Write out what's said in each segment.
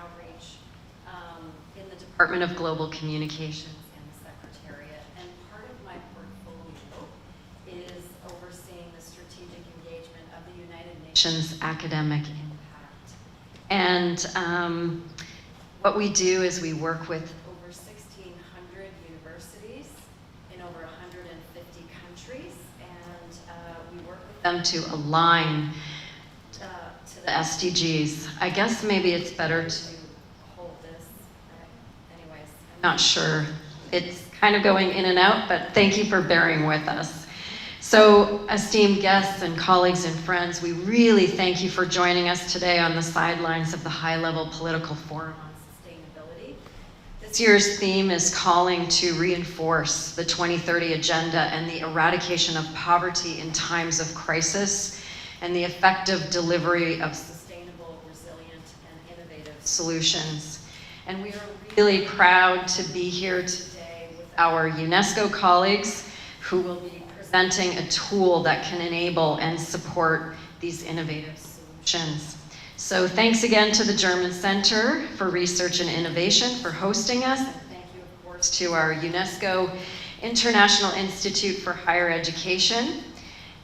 outreach in the Department of Global Communications and the Secretariat. And part of my portfolio is overseeing the strategic engagement of the United Nations academic impact. And what we do is we work with over 1,600 universities in over 150 countries, and we work with them to align to the SDGs. I guess maybe it's better to hold this. Anyways, I'm not sure. It's kind of going in and out, but thank you for bearing with us. So, esteemed guests and colleagues and friends, we really thank you for joining us today on the sidelines of the high-level political forum on sustainability. This year's theme is calling to reinforce the 2030 agenda and the eradication of poverty in times of crisis and the effective delivery of sustainable, resilient, and innovative solutions. And we are really proud to be here today with our UNESCO colleagues who will be presenting a tool that can enable and support these innovative solutions. So thanks again to the German Center for Research and Innovation for hosting us. And thank you, of course, to our UNESCO International Institute for Higher Education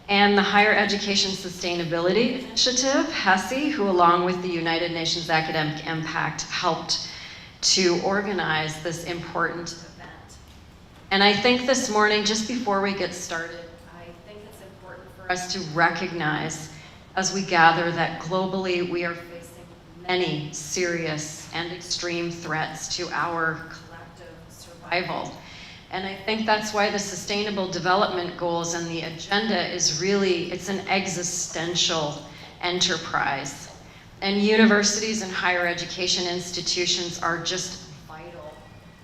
and the Higher Education Sustainability Initiative, HESI, who along with the United Nations Academic Impact helped to organize this important event. And I think this morning, just before we get started, I think it's important for us to recognize as we gather that globally we are facing many serious and extreme threats to our collective survival. And I think that's why the Sustainable Development Goals and the agenda is really, it's an existential enterprise. And universities and higher education institutions are just vital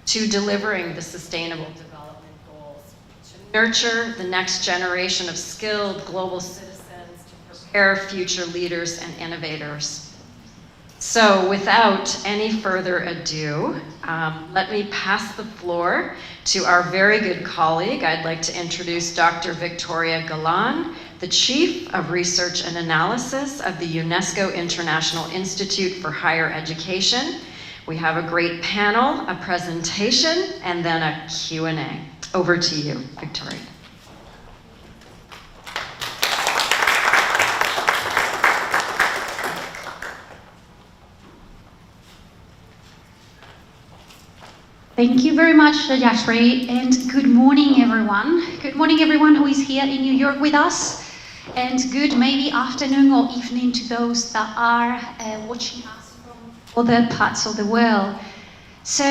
to delivering the Sustainable Development Goals, to nurture the next generation of skilled global citizens, to prepare future leaders and innovators. So without any further ado, let me pass the floor to our very good colleague. I'd like to introduce Dr. Victoria Galan, the Chief of Research and Analysis of the UNESCO International Institute for Higher Education. We have a great panel, a presentation, and then a Q&A. Over to you, Victoria. Thank you very much, Yashri, and good morning, everyone. Good morning, everyone who is here in New York with us, and good maybe afternoon or evening to those that are watching us from other parts of the world. So,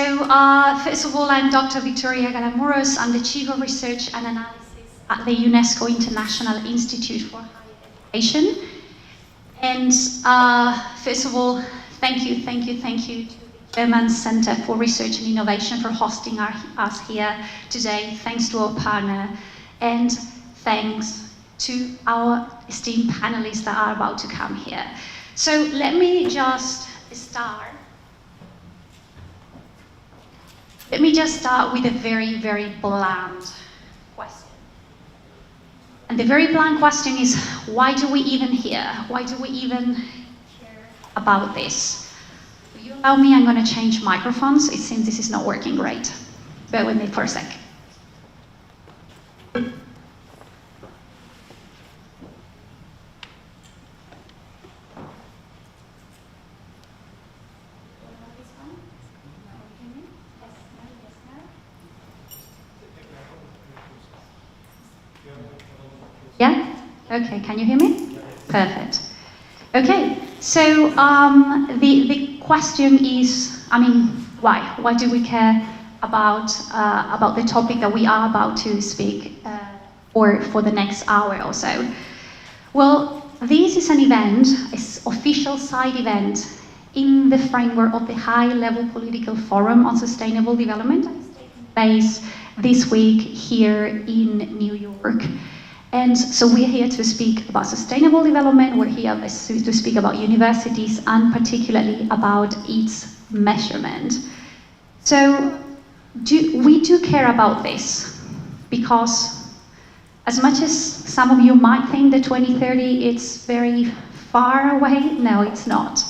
first of all, I'm Dr. Victoria Galan-Muros. I'm the Chief of Research and Analysis at the UNESCO International Institute for Higher Education. And first of all, thank you to German Center for Research and Innovation for hosting us here today. Thanks to our partner, and thanks to our esteemed panelists that are about to come here. So let me just start. With a very, very blunt question. And the very blunt question is, why do we even hear? Why do we even care about this? Will you allow me? I'm going to change microphones. It seems this is not working great. Bear with me for a sec. Yeah? Okay, can you hear me? Perfect. Okay, so the question is, why? Why do we care about the topic that we are about to speak for the next hour or so? Well, this is an event, an official side event in the framework of the high-level political forum on sustainable development that is taking place this week here in New York. And so we're here to speak about sustainable development. We're here to speak about universities and particularly about its measurement. So we do care about this because as much as some of you might think that 2030 it's very far away, no, it's not.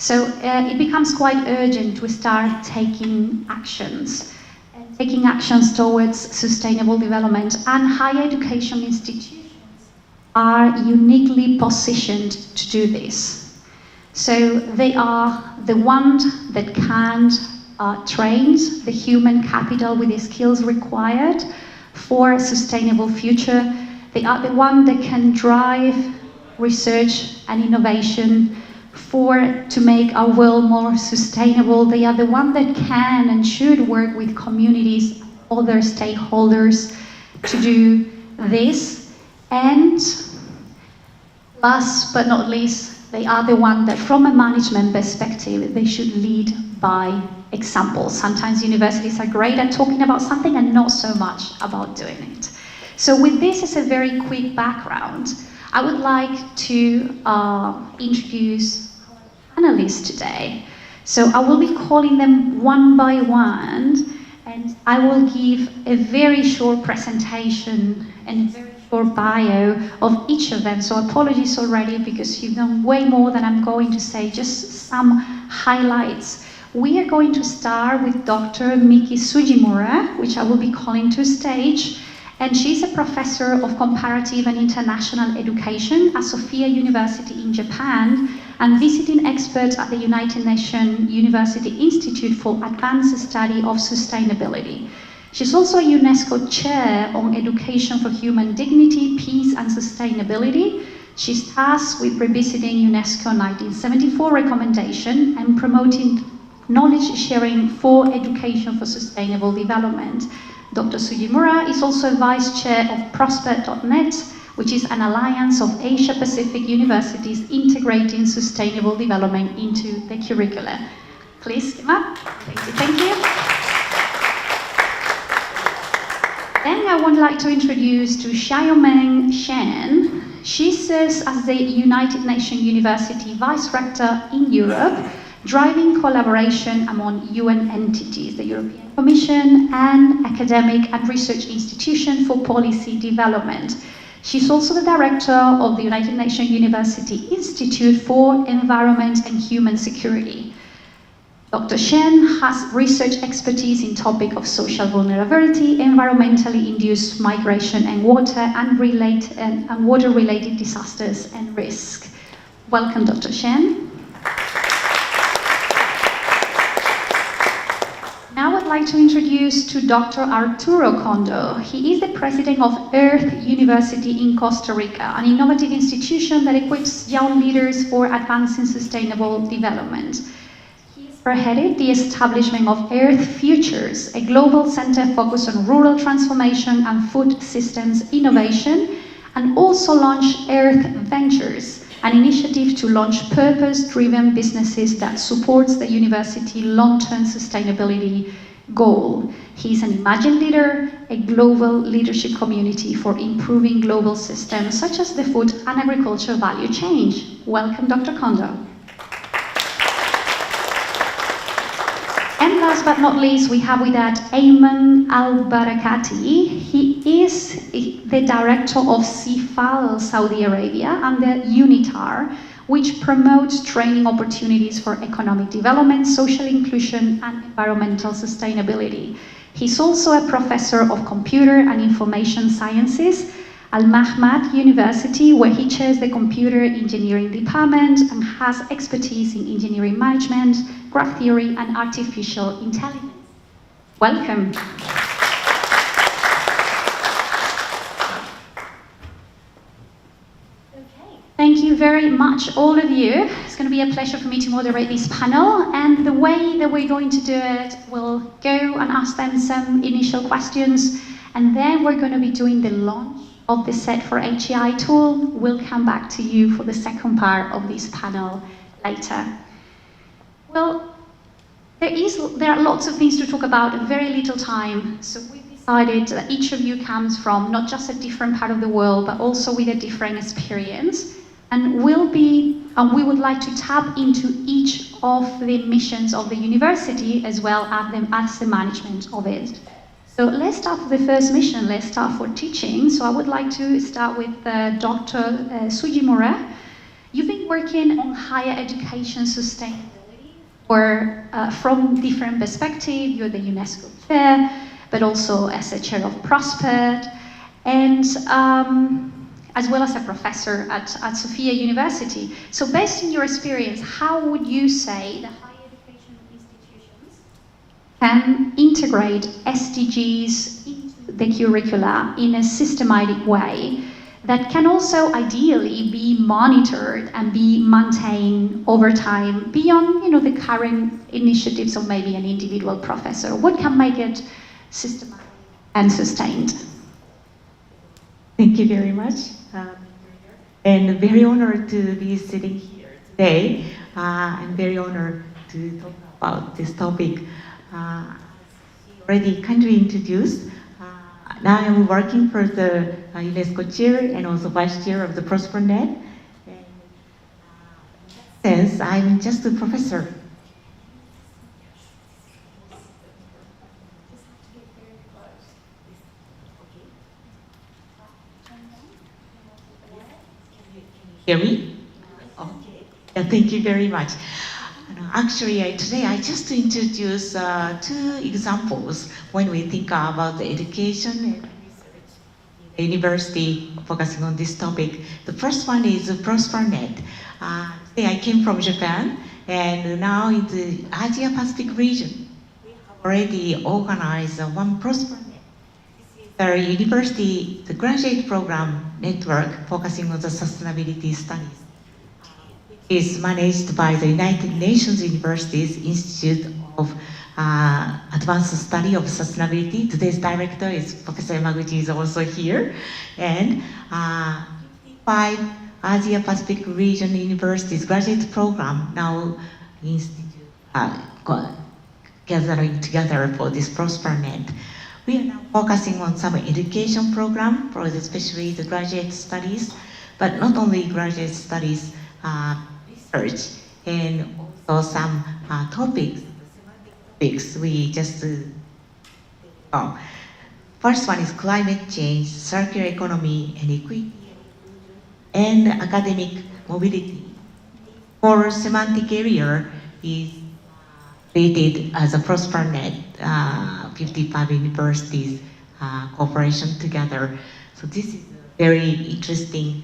So it becomes quite urgent to start taking actions towards sustainable development, and higher education institutions are uniquely positioned to do this. So they are the ones that can train the human capital with the skills required for a sustainable future. They are the ones that can drive research and innovation to make our world more sustainable. They are the ones that can and should work with communities, other stakeholders to do this. And last but not least, they are the ones that from a management perspective, they should lead by example. Sometimes universities are great at talking about something and not so much about doing it. So with this as a very quick background, I would like to introduce panelists today. So I will be calling them one by one, and I will give a very short presentation and a very short bio of each of them. So apologies already because you've done way more than I'm going to say, just some highlights. We are going to start with Dr. Miki Sugimura, which I will be calling to stage. And she's a professor of comparative and international education at Sophia University in Japan and visiting expert at the United Nations University Institute for Advanced Study of Sustainability. She's also a UNESCO Chair on Education for Human Dignity, Peace and Sustainability. She's tasked with revisiting UNESCO 1974 recommendation and promoting knowledge sharing for education for sustainable development. Dr. Sugimura is also Vice Chair of Prosper.net, which is an alliance of Asia-Pacific universities integrating sustainable development into the curricula. Please come up. Thank you. Then I would like to introduce to Xiaomeng Shen. She serves as the United Nations University Vice Rector in Europe, driving collaboration among UN entities, the European Commission and academic and research institutions for policy development. She's also the director of the United Nations University Institute for Environment and Human Security. Dr. Shen has research expertise in topic of social vulnerability, environmentally induced migration and water-related disasters and risk. Welcome, Dr. Shen. Now I'd like to introduce to Dr. Arturo Condo. He is the president of Earth University in Costa Rica, an innovative institution that equips young leaders for advancing sustainable development. He spearheaded the establishment of Earth Futures, a global center focused on rural transformation and food systems innovation, and also launched Earth Ventures, an initiative to launch purpose-driven businesses that supports the university long-term sustainability goal. He's an Imagine leader, a global leadership community for improving global systems such as the food and agriculture value chain. Welcome, Dr. Kondo. And last but not least, we have with us Ayman Al-Barakati. He is the director of CIFAL Saudi Arabia and the UNITAR, which promotes training opportunities for economic development, social inclusion, and environmental sustainability. He's also a professor of computer and information sciences at Al-Mahmad University, where he chairs the computer engineering department and has expertise in engineering management, graph theory, and artificial intelligence. Welcome. Thank you very much, all of you. It's going to be a pleasure for me to moderate this panel. And the way that we're going to do it, we'll go and ask them some initial questions, and then we're going to be doing the launch of the SET4HEI tool. We'll come back to you for the second part of this panel later. Well, there are lots of things to talk about, very little time. So we've decided that each of you comes from not just a different part of the world, but also with a different experience. And we would like to tap into each of the missions of the university as well as the management of it. So let's start with the first mission. Let's start for teaching. So I would like to start with Dr. Sugimura. You've been working on higher education sustainability or from different perspectives. You're the UNESCO chair, but also as a chair of Prospered, and as well as a professor at Sofia University. So based on your experience, how would you say the higher education institutions can integrate SDGs into the curricula in a systematic way that can also ideally be monitored and be maintained over time beyond, the current initiatives of maybe an individual professor? What can make it systematic and sustained? Thank you very much. And very honored to be sitting here today. I'm very honored to talk about this topic. Already kindly introduced. Now I'm working for the UNESCO chair and also vice chair of the ProsperNet. And in that sense, I'm just a professor. Hear me? Okay. Yeah, thank you very much. Actually, today I just introduce two examples when we think about the education and research in the university focusing on this topic. The first one is ProsperNet. Today I came from Japan, and now in the Asia Pacific region, we have already organized one ProsperNet. The university, the graduate program network focusing on the sustainability studies, is managed by the United Nations Universities Institute of Advanced Study of Sustainability. Today's director is Professor Yamaguchi, is also here. And 55 Asia Pacific region universities graduate program now gathering together for this ProsperNet. We are now focusing on some education program for especially the graduate studies, but not only graduate studies, research, and also some topics we just first one is climate change, circular economy, and equity, and academic mobility. For semantic area is created as a ProsperNet, 55 universities cooperation together. So this is a very interesting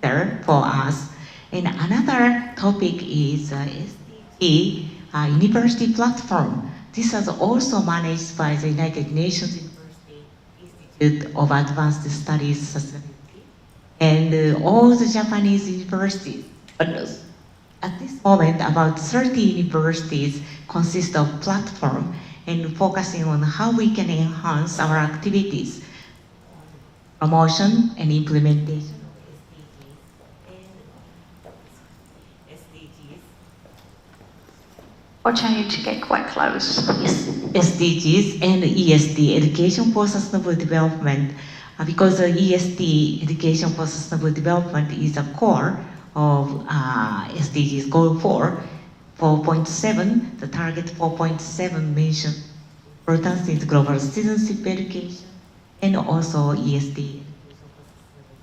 agenda for us. And another topic is SDG University Platform. This is also managed by the United Nations University Institute of Advanced Studies Sustainability and all the Japanese universities. But at this moment, about 30 universities consist of platform and focusing on how we can enhance our activities, promotion and implementation of SDGs. Or trying you to get quite close. Yes, SDGs and ESD, Education for Sustainable Development, because ESD, Education for Sustainable Development, is a core of SDGs Goal 4.7, the target 4.7 mentioned importance in global citizenship education and also ESD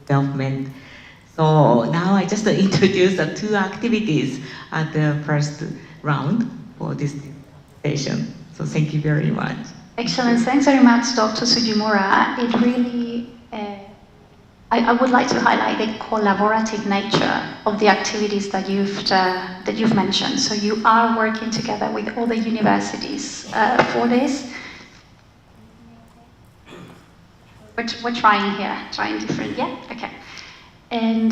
development. So now I just introduced the two activities at the first round for this presentation. So thank you very much. Excellent. Thanks very much, Dr. Sujimura. It really, I would like to highlight the collaborative nature of the activities that you've mentioned. So you are working together with other universities for this. We're trying here, trying different, yeah, okay. And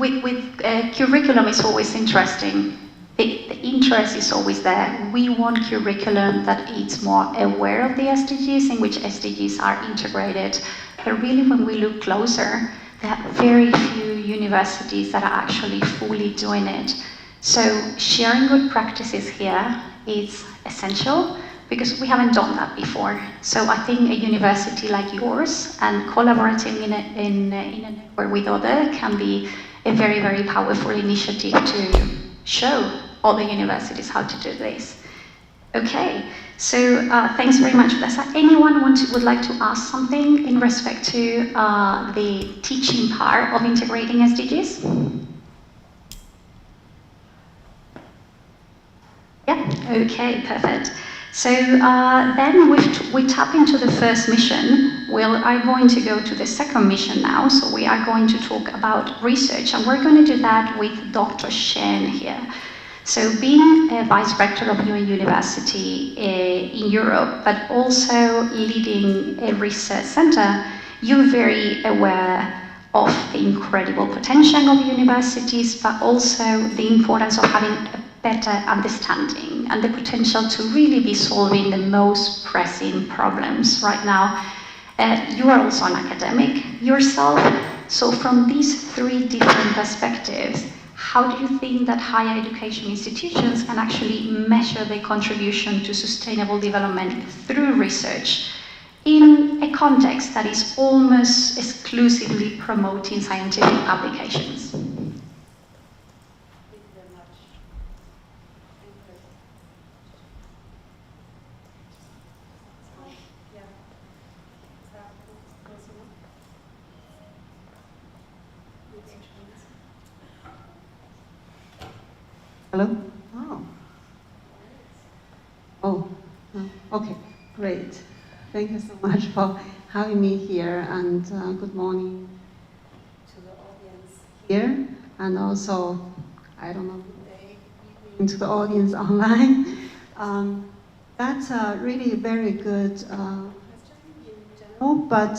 with curriculum, it's always interesting. The interest is always there. We want curriculum that is more aware of the SDGs, in which SDGs are integrated. But really, when we look closer, there are very few universities that are actually fully doing it. So sharing good practices here is essential because we haven't done that before. So I think a university like yours and collaborating in a network with others can be a very, very powerful initiative to show other universities how to do this. Okay, so thanks very much for that. Anyone would like to ask something in respect to the teaching part of integrating SDGs? Okay, perfect. So then we tap into the first mission. We are going to go to the second mission now. So we are going to talk about research, and we're going to do that with Dr. Shen here. So being a vice rector of UN University in Europe, but also leading a research center, you're very aware of the incredible potential of universities, but also the importance of having a better understanding and the potential to really be solving the most pressing problems right now. You are also an academic yourself, so from these three different perspectives, how do you think that higher education institutions can actually measure their contribution to sustainable development through research in a context that is almost exclusively promoting scientific applications? Hello? Oh, okay, great. Thank you so much for having me here, and good morning to the audience here, and also, I don't know, good day, evening to the audience online. That's a really very good question in general, but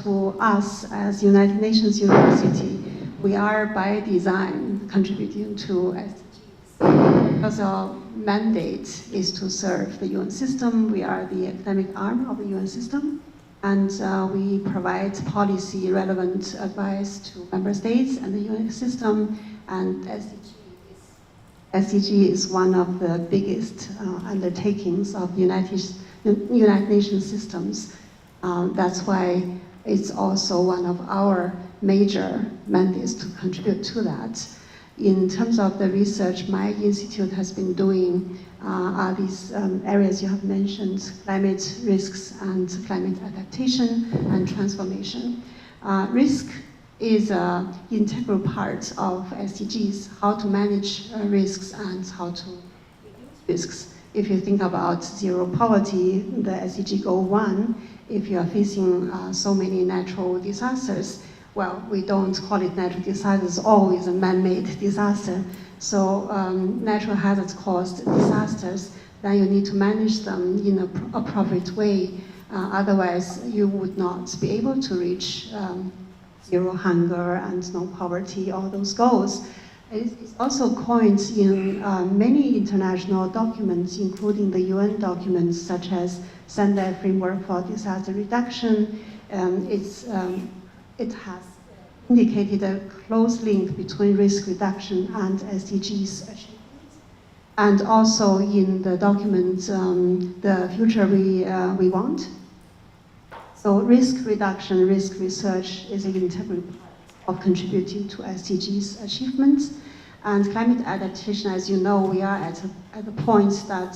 to us as United Nations University, we are by design contributing to SDGs. Because our mandate is to serve the UN system. We are the academic arm of the UN system, and we provide policy relevant advice to member states and the UN system, and SDG is one of the biggest undertakings of United Nations systems. That's why it's also one of our major mandates to contribute to that. In terms of the research my institute has been doing are these areas you have mentioned: climate risks and climate adaptation and transformation. Risk is an integral part of SDGs, how to manage risks and how to reduce risks. If you think about zero poverty, the SDG goal 1, if you are facing so many natural disasters, well, we don't call it natural disasters, always a man-made disaster. So natural hazards caused disasters, then you need to manage them in an appropriate way. Otherwise, you would not be able to reach zero hunger and no poverty, all those goals. It's also coined in many international documents, including the UN documents, such as Sendai Framework for Disaster Reduction. It has indicated a close link between risk reduction and SDGs achievement. And also in the document, The Future We Want. So risk reduction, risk research is an integral part of contributing to SDGs achievements. And climate adaptation, as you know, we are at the point that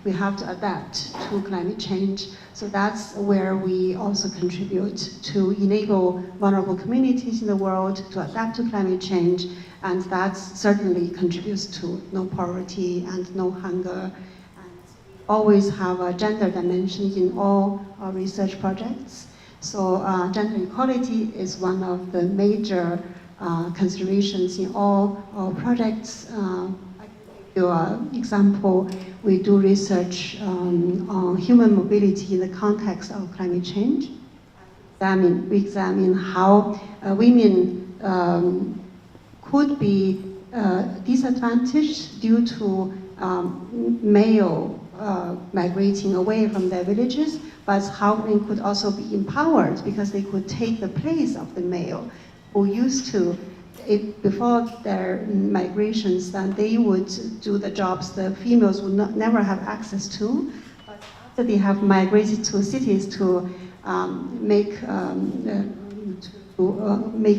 we have to adapt to climate change. So that's where we also contribute to enable vulnerable communities in the world to adapt to climate change. And that certainly contributes to no poverty and no hunger. And we always have a gender dimension in all our research projects. So gender equality is one of the major considerations in all our projects. I can give you an example. We do research on human mobility in the context of climate change. We examine how women could be disadvantaged due to male migrating away from their villages, but how women could also be empowered because they could take the place of the male who used to, before their migrations, then they would do the jobs the females would never have access to. But after they have migrated to cities to make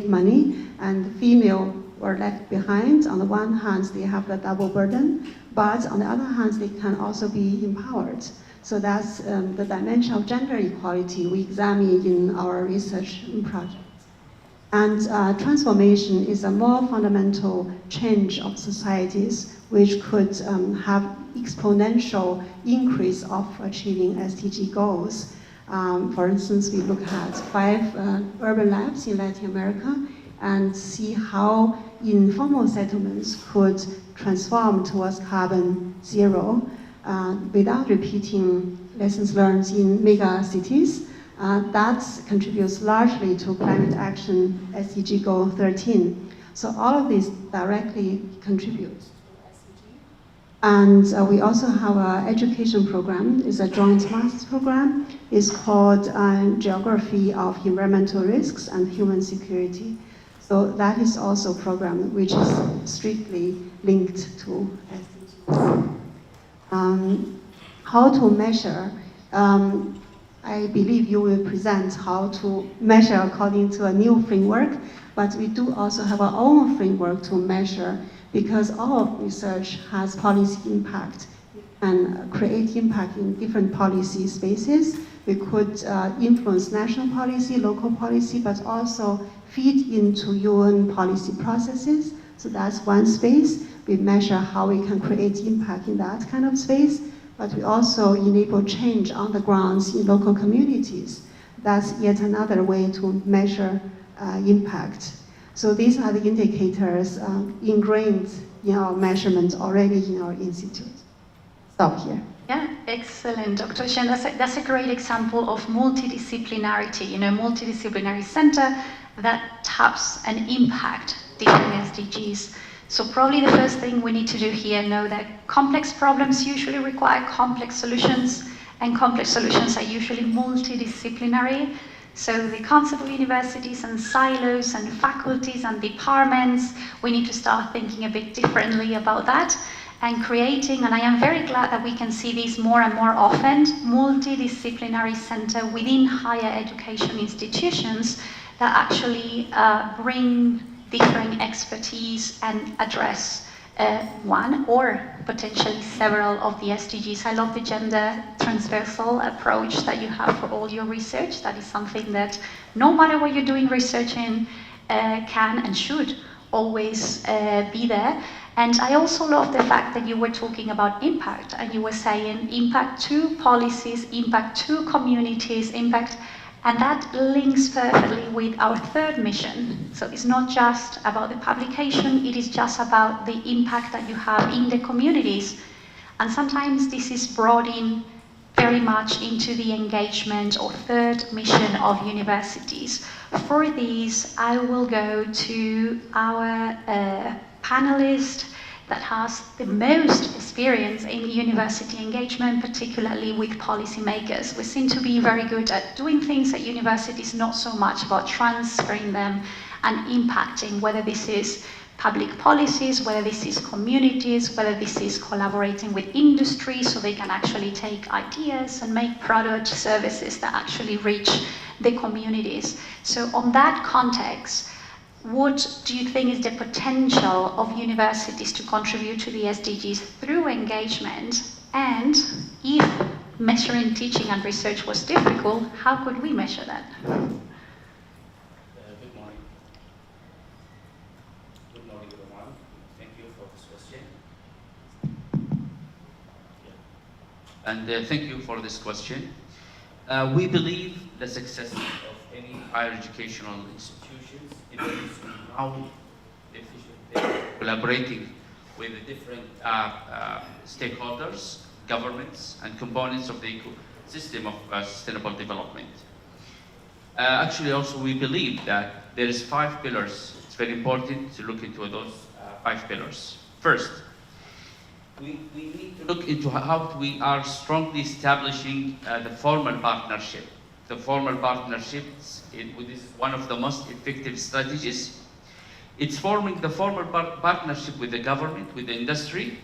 money, and the female were left behind. On the one hand, they have the double burden, but on the other hand, they can also be empowered. So that's the dimension of gender equality we examine in our research project. And transformation is a more fundamental change of societies which could have exponential increase of achieving SDG goals. For instance, we look at 5 urban labs in Latin America and see how informal settlements could transform towards carbon zero without repeating lessons learned in mega cities. That contributes largely to climate action SDG goal 13. So all of these directly contribute to SDG. And we also have an education program. It's a joint master's program. It's called Geography of Environmental Risks and Human Security. So that is also a program which is strictly linked to SDGs. How to measure? I believe you will present how to measure according to a new framework, but we do also have our own framework to measure because all of research has policy impact and create impact in different policy spaces. We could influence national policy, local policy, but also feed into UN policy processes. So that's one space. We measure how we can create impact in that kind of space, but we also enable change on the grounds in local communities. That's yet another way to measure impact. So these are the indicators ingrained in our measurements already in our institute. Stop here. Yeah, excellent, Dr. Shen. That's a great example of multidisciplinarity, multidisciplinary center that taps and impact different SDGs. So probably the first thing we need to do here, know that complex problems usually require complex solutions, and complex solutions are usually multidisciplinary. So the concept of universities and silos and faculties and departments, we need to start thinking a bit differently about that and creating, and I am very glad that we can see this more and more often, multidisciplinary center within higher education institutions that actually bring different expertise and address one or potentially several of the SDGs. I love the gender transversal approach that you have for all your research. That is something that no matter what you're doing research in can and should always be there. And I also love the fact that you were talking about impact and you were saying impact to policies, impact to communities, impact. And that links perfectly with our third mission. So it's not just about the publication, it is just about the impact that you have in the communities. And sometimes this is brought in very much into the engagement or third mission of universities. For these, I will go to our panelist that has the most experience in university engagement, particularly with policymakers. We seem to be very good at doing things at universities, not so much about transferring them and impacting, whether this is public policies, whether this is communities, whether this is collaborating with industry so they can actually take ideas and make product services that actually reach the communities. So on that context, what do you think is the potential of universities to contribute to the SDGs through engagement? And if measuring teaching and research was difficult, how could we measure that? Good morning. Good morning, everyone. Thank you for this question. And thank you for this question. We believe the success of any higher educational institutions depends on how efficiently collaborating with the different stakeholders, governments, and components of the ecosystem of sustainable development. Actually, also we believe that there is 5 pillars. It's very important to look into those 5 pillars. First, we need to look into how we are strongly establishing the formal partnership. The formal partnerships, this is one of the most effective strategies. It's forming the formal partnership with the government, with the industry,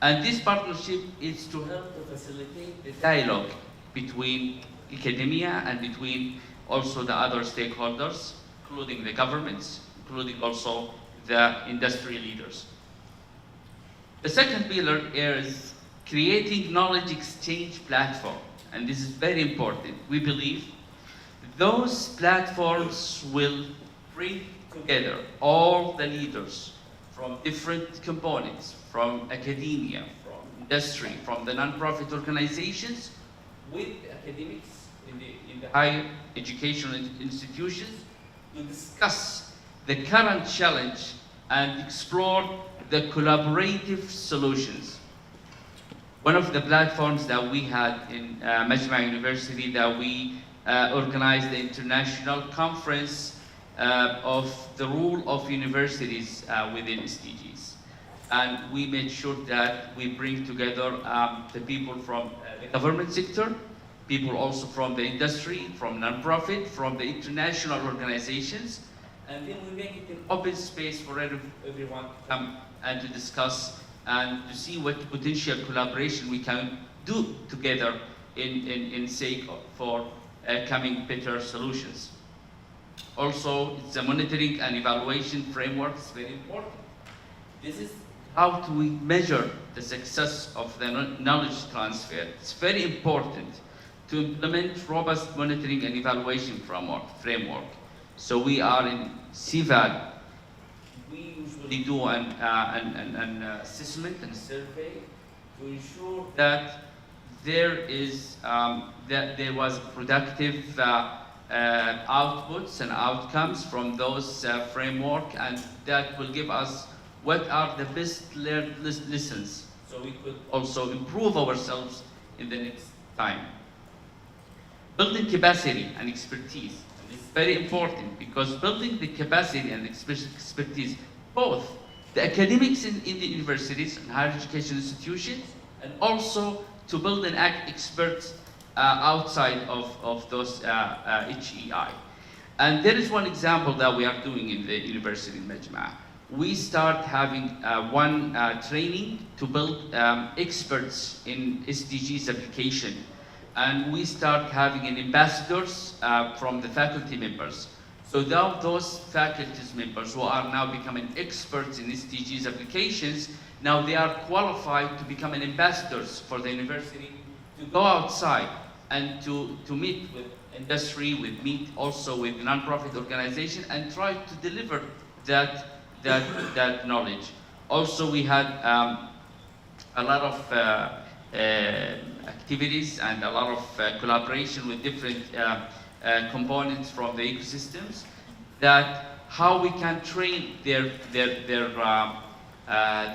and this partnership is to help to facilitate the dialogue between academia and between also the other stakeholders, including the governments, including also the industry leaders. The second pillar is creating knowledge exchange platform, and this is very important. We believe those platforms will bring together all the leaders from different components, from academia, from industry, from the non-profit organizations, with the academics in the higher educational institutions, to discuss the current challenge and explore the collaborative solutions. One of the platforms that we had in Majma University, that we organized the international conference of the role of universities within SDGs. And we made sure that we bring together the people from the government sector, people also from the industry, from non-profit, from the international organizations, and then we make it an open space for everyone to come and to discuss and to see what potential collaboration we can do together in sake for coming better solutions. Also, it's a monitoring and evaluation framework is very important. This is how do we measure the success of the knowledge transfer. It's very important to implement robust monitoring and evaluation framework. So we are in CVAD. We usually do an assessment and survey to ensure that there was productive outputs and outcomes from those framework, and that will give us what are the best learned lessons, so we could also improve ourselves in the next time. Building capacity and expertise is very important, because building the capacity and expertise, both the academics in the universities and higher education institutions, and also to build and act experts outside of those HEI. And there is one example that we are doing in the university in Majma. We start having one training to build experts in SDGs application. And we start having an ambassadors from the faculty members. So now those faculty members who are now becoming experts in SDGs applications, now they are qualified to become an ambassadors for the university, to go outside and to meet with industry, meet also with non-profit organization, and try to deliver that knowledge. Also, we had a lot of activities and a lot of collaboration with different components from the ecosystems, that how we can train their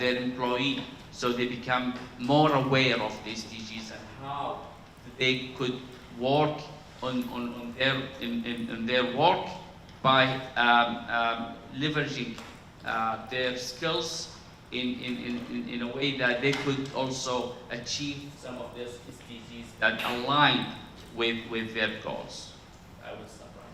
employee so they become more aware of the SDGs and how they could work on their work by leveraging their skills in a way that they could also achieve some of these SDGs that align with their goals. I will stop right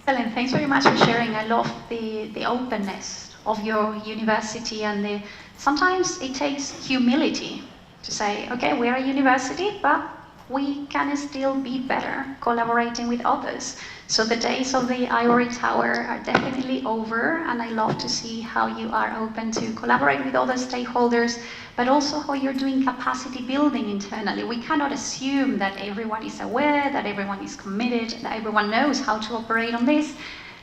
now. Excellent, thanks very much for sharing. I love the openness of your university, and sometimes it takes humility to say, okay, we're a university, but we can still be better collaborating with others. So the days of the ivory tower are definitely over, and I love to see how you are open to collaborate with other stakeholders, but also how you're doing capacity building internally. We cannot assume that everyone is aware, that everyone is committed, that everyone knows how to operate on this.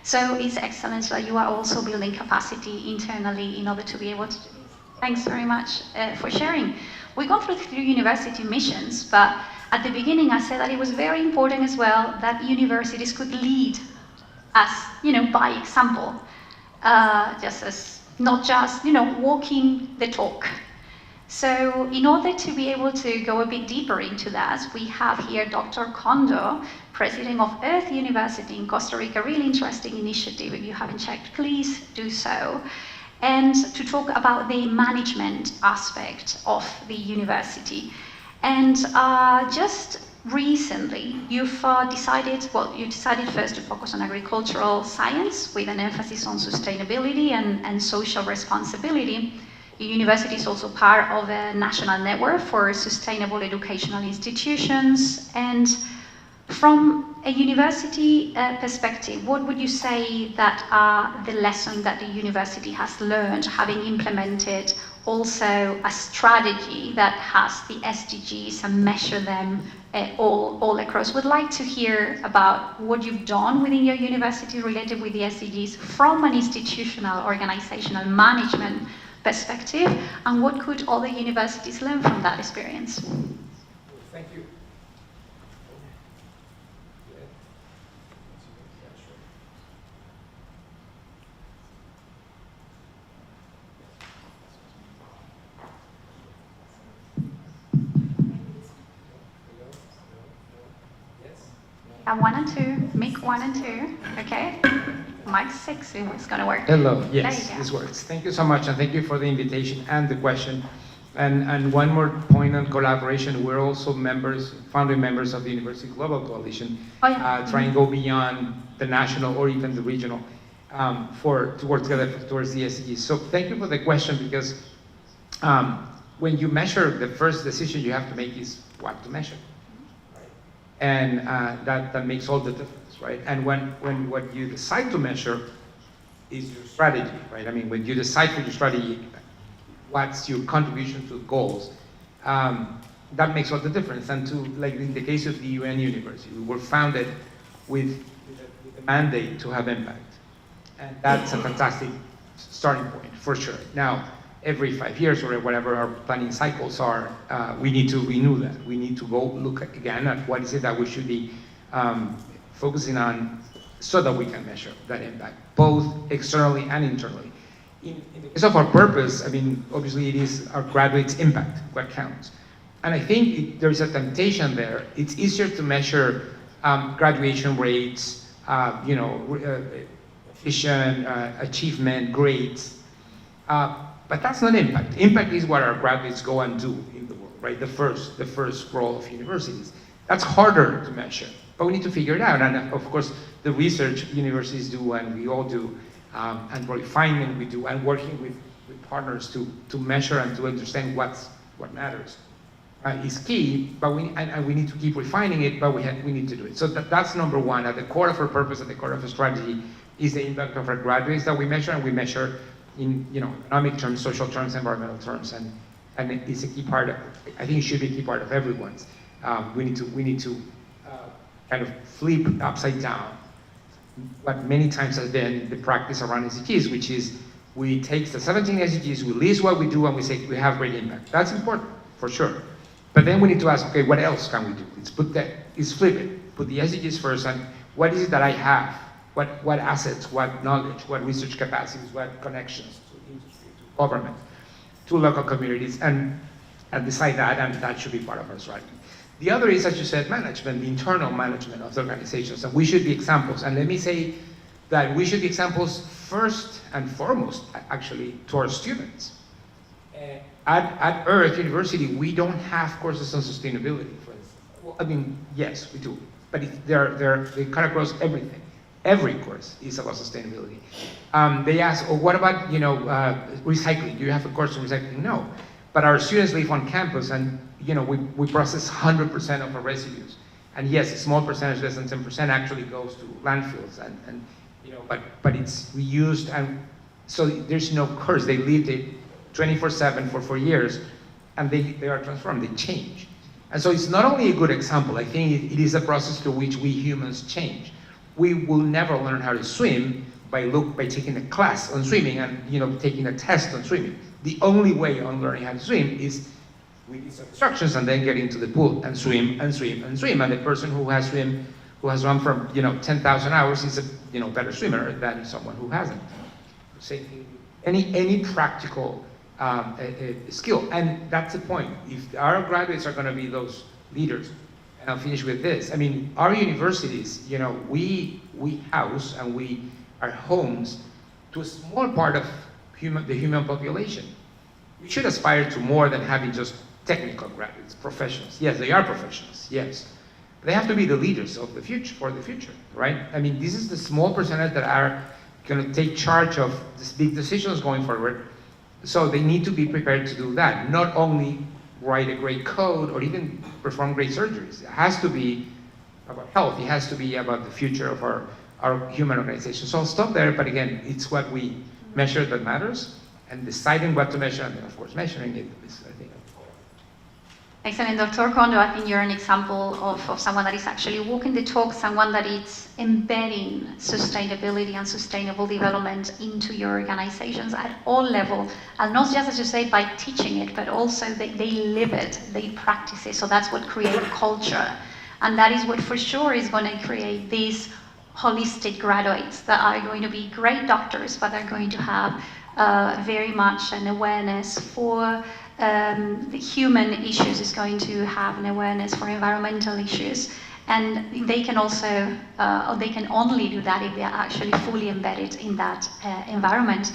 So it's excellent that you are also building capacity internally in order to be able to do this. Thanks very much for sharing. We've gone through university missions, but at the beginning I said that it was very important as well that universities could lead us, by example, just as not just, walking the talk. So in order to be able to go a bit deeper into that, we have here Dr. Kondo, President of Earth University in Costa Rica. Really interesting initiative. If you haven't checked, please do so. And to talk about the management aspect of the university. And just recently, you've decided first to focus on agricultural science with an emphasis on sustainability and social responsibility. Your university is also part of a national network for sustainable educational institutions. And from a university perspective, what would you say that are the lessons that the university has learned, having implemented also a strategy that has the SDGs and measure them all across. Would like to hear about what you've done within your university related with the SDGs from an institutional, organizational management perspective, and what could other universities learn from that experience? Thank you. One and two, mic 1 and 2, okay? Mic 6, it's gonna work. Hello, There yes, you go. this works. Thank you so much, and thank you for the invitation and the question. And one more point on collaboration, we're also members, founding members of the University Global Coalition, Oh, yeah. trying to go beyond the national or even the regional to work together towards the SDGs. So thank you for the question, because when you measure, the first decision you have to make is what to measure. And that makes all the difference, right? And when what you decide to measure is your strategy, right? I mean, when you decide for your strategy, what's your contribution to the goals, that makes all the difference. And like in the case of the UN University, we were founded with a mandate to have impact. And that's a fantastic starting point, for sure. Now, every 5 years or whatever our planning cycles are, we need to renew that. We need to go look again at what is it that we should be focusing on so that we can measure that impact, both externally and internally. In the case of our purpose, I mean, obviously it is our graduates' impact, what counts. And I think there's a temptation there. It's easier to measure graduation rates, efficient achievement, grades, but that's not impact. Impact is what our graduates go and do in the world, right? The first role of universities. That's harder to measure, but we need to figure it out. And of course, the research universities do, and we all do, and refinement we do, and working with partners to measure and to understand what matters is key. But we need to keep refining it, but we need to do it. So that's number one. At the core of our purpose, at the core of our strategy, is the impact of our graduates that we measure, and we measure in economic terms, social terms, environmental terms, and it's a key part of. I think it should be a key part of everyone's. We need to kind of flip upside down what many times has been the practice around SDGs, which is we take the 17 SDGs, we list what we do, and we say we have great impact. That's important, for sure. But then we need to ask, okay, what else can we do? Let's flip it. Put the SDGs first, and what is it that I have? What assets, what knowledge, what research capacities, what connections to industry, to government, to local communities, and decide that, and that should be part of our strategy. The other is, as you said, management, the internal management of the organizations, and we should be examples. And let me say that we should be examples first and foremost, actually, to our students. At Earth University, we don't have courses on sustainability, for instance. Well, I mean, yes, we do, but they cut across everything. Every course is about sustainability. They ask, oh, what about recycling? Do you have a course on recycling? No. But our students live on campus, and we process 100% of our residues. And yes, a small percentage, less than 10%, actually goes to landfills, but it's reused, and so there's no course. They lived it 24/7 for 4 years, and they are transformed. They change, and so it's not only a good example. I think it is a process through which we humans change. We will never learn how to swim by taking a class on swimming and taking a test on swimming. The only way on learning how to swim is with these instructions, and then get into the pool and swim and swim and swim. And the person who has run for 10,000 hours is a better swimmer than someone who hasn't. Same thing. Any practical skill, and that's the point. If our graduates are going to be those leaders. And I'll finish with this. I mean, our universities, we house and we are homes to a small part of the human population. We should aspire to more than having just technical graduates, professionals. Yes, they are professionals, yes. But they have to be the leaders of the future, for the future, right? I mean, this is the small percentage that are going to take charge of these big decisions going forward. So they need to be prepared to do that, not only write a great code or even perform great surgeries. It has to be about health. It has to be about the future of our human organization. So I'll stop there, but again, it's what we measure that matters. And deciding what to measure, and then of course measuring it is, I think. Excellent, Dr. Kondo. I think you're an example of someone that is actually walking the talk, someone that is embedding sustainability and sustainable development into your organizations at all levels. And not just, as you say, by teaching it, but also they live it, they practice it. So that's what creates culture. And that is what for sure is going to create these holistic graduates that are going to be great doctors, but are going to have very much an awareness for the human issues, is going to have an awareness for environmental issues. And they can also, or they can only do that if they are actually fully embedded in that environment.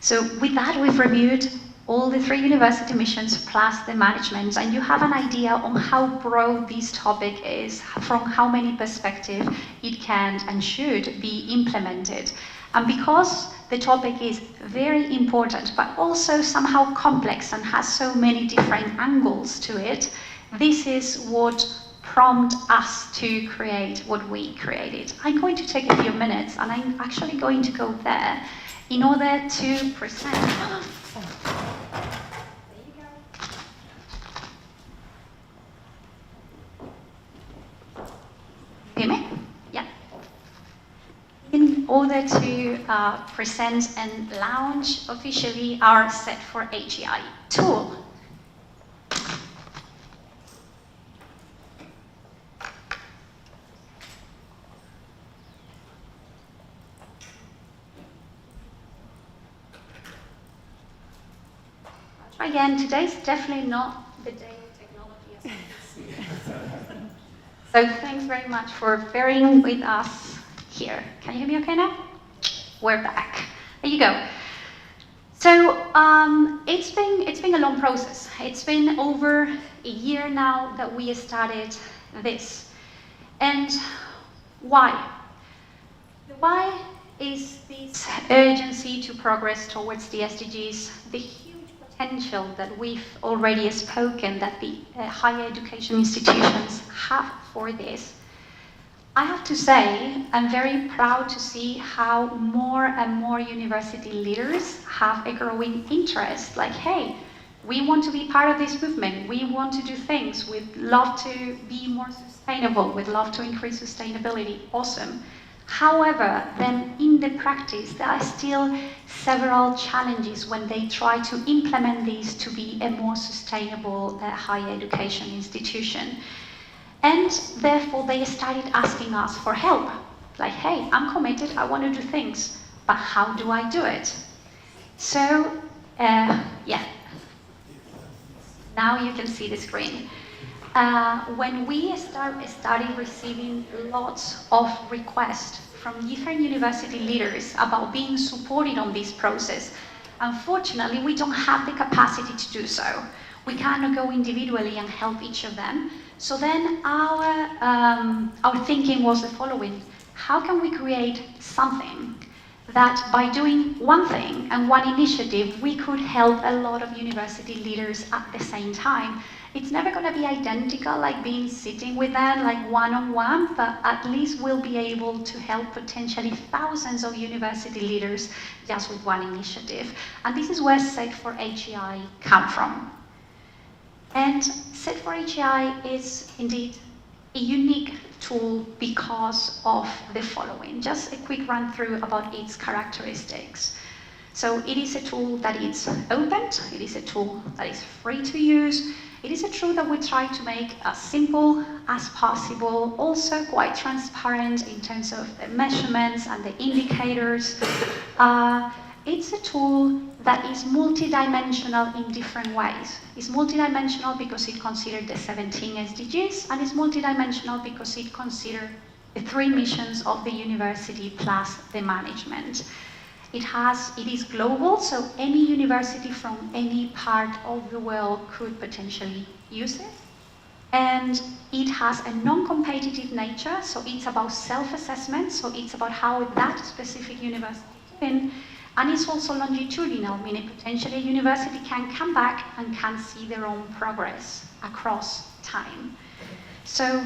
So with that, we've reviewed all the 3 university missions plus the management, and you have an idea on how broad this topic is, from how many perspectives it can and should be implemented. And because the topic is very important, but also somehow complex and has so many different angles to it, this is what prompted us to create what we created. I'm going to take a few minutes, and I'm actually going to go there in order to present. Hear me? Yeah. In order to present and launch officially our SET4HEI tool. Again, today's definitely not the day of technology as we can see. So thanks very much for bearing with us here. Can you hear me okay now? We're back. There you go. So it's been a long process. It's been over a year now that we started this. And why? The why is this urgency to progress towards the SDGs, the huge potential that we've already spoken that the higher education institutions have for this. I have to say, I'm very proud to see how more and more university leaders have a growing interest. Like, hey, we want to be part of this movement. We want to do things. We'd love to be more sustainable. We'd love to increase sustainability. Awesome. However, then in the practice, there are still several challenges when they try to implement these to be a more sustainable higher education institution. And therefore, they started asking us for help. Like, hey, I'm committed, I want to do things, but how do I do it? So, yeah. Now you can see the screen. When we started receiving lots of requests from different university leaders about being supported on this process, unfortunately, we don't have the capacity to do so. We cannot go individually and help each of them. So then our thinking was the following: how can we create something that by doing one thing and one initiative, we could help a lot of university leaders at the same time? It's never going to be identical, like being sitting with them, like one-on-one, but at least we'll be able to help potentially thousands of university leaders just with one initiative. And this is where SET4HEI come from. And SET4HEI is indeed a unique tool because of the following. Just a quick run through about its characteristics. So it is a tool that is open, it is a tool that is free to use, it is a tool that we try to make as simple as possible, also quite transparent in terms of the measurements and the indicators. It's a tool that is multidimensional in different ways. It's multidimensional because it considers the 17 SDGs, and it's multidimensional because it considers the 3 missions of the university plus the management. It is global, so any university from any part of the world could potentially use it. And it has a non-competitive nature, so it's about self-assessment, so it's about how that specific university is doing. And it's also longitudinal, meaning potentially a university can come back and can see their own progress across time. So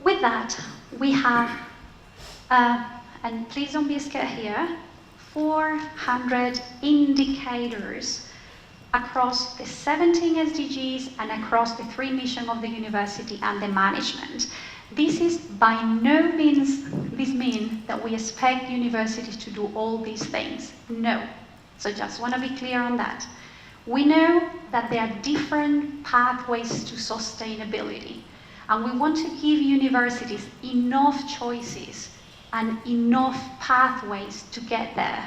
with that, we have, and please don't be scared here, 400 indicators across the 17 SDGs and across the 3 missions of the university and the management. This is by no means that we expect universities to do all these things. No. So just want to be clear on that. We know that there are different pathways to sustainability, and we want to give universities enough choices and enough pathways to get there.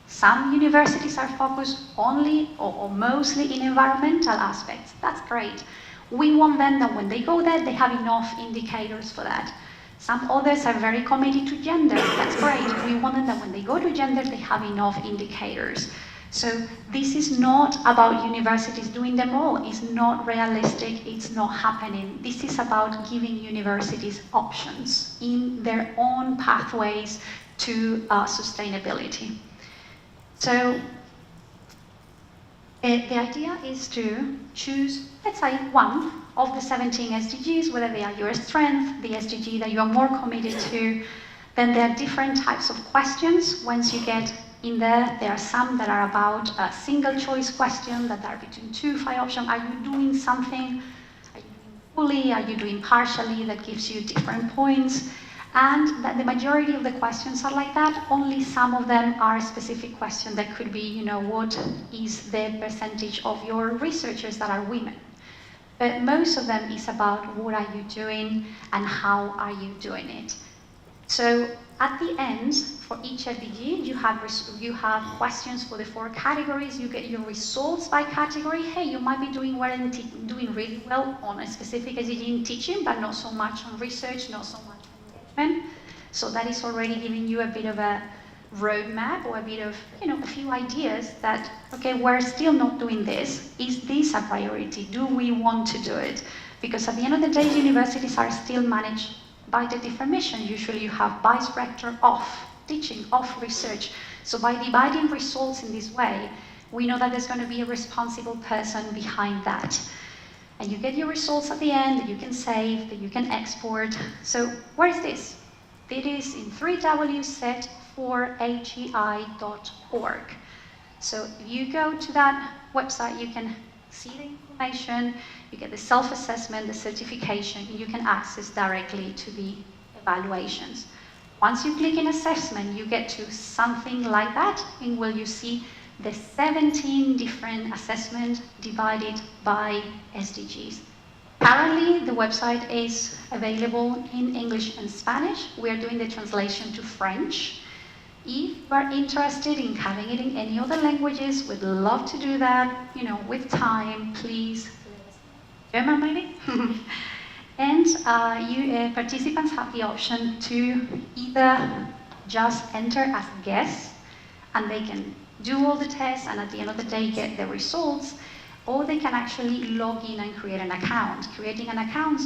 Some universities are focused only or mostly in environmental aspects. That's great. We want them that when they go there, they have enough indicators for that. Some others are very committed to gender. That's great. We want them that when they go to gender, they have enough indicators. So this is not about universities doing them all. It's not realistic. It's not happening. This is about giving universities options in their own pathways to sustainability. So the idea is to choose, let's say, one of the 17 SDGs, whether they are your strength, the SDG that you are more committed to. Then there are different types of questions. Once you get in there, there are some that are about a single choice question that are between 2 5 options. Are you doing something? Are you doing fully? Are you doing partially? That gives you different points. And that the majority of the questions are like that. Only some of them are specific questions that could be, what is the percentage of your researchers that are women? But most of them is about what are you doing and how are you doing it. So at the end, for each SDG, you have questions for the 4 categories. You get your results by category. Hey, you might be doing really well on a specific SDG in teaching, but not so much on research, not so much on engagement. So that is already giving you a bit of a roadmap or a bit of, a few ideas that, okay, we're still not doing this. Is this a priority? Do we want to do it? Because at the end of the day, universities are still managed by the different mission. Usually you have vice rector of teaching, of research. So by dividing results in this way, we know that there's going to be a responsible person behind that. And you get your results at the end that you can save, that you can export. So where is this? It is in www.SET4HEI.org. So if you go to that website, you can see the information, you get the self-assessment, the certification, and you can access directly to the evaluations. Once you click in assessment, you get to something like that, and where you see the 17 different assessments divided by SDGs. Currently, the website is available in English and Spanish. We are doing the translation to French. If you are interested in having it in any other languages, we'd love to do that, with time, please. German, maybe? And participants have the option to either just enter as guests, and they can do all the tests, and at the end of the day get the results, or they can actually log in and create an account. Creating an account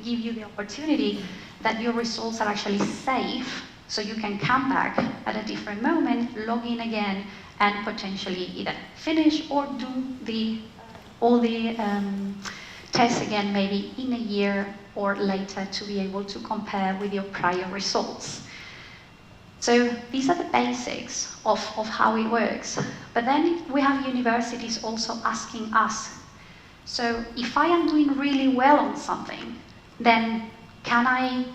give you the opportunity that your results are actually safe, so you can come back at a different moment, log in again, and potentially either finish or do all the tests again, maybe in a year or later, to be able to compare with your prior results. So these are the basics of how it works. But then we have universities also asking us, so if I am doing really well on something, then can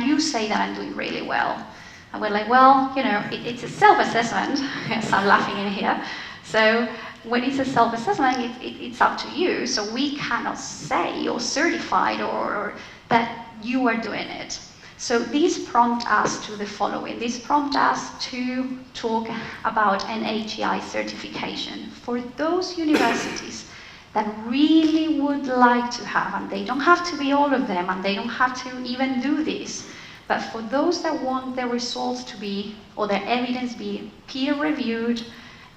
you say that I'm doing really well? And we're like, well, it's a self-assessment. Yes, I'm laughing in here. So when it's a self-assessment, it's up to you. So we cannot say or certify or that you are doing it. So these prompt us to the following. These prompt us to talk about an HEI certification for those universities that really would like to have, and they don't have to be all of them, and they don't have to even do this, but for those that want their results to be, or their evidence be peer-reviewed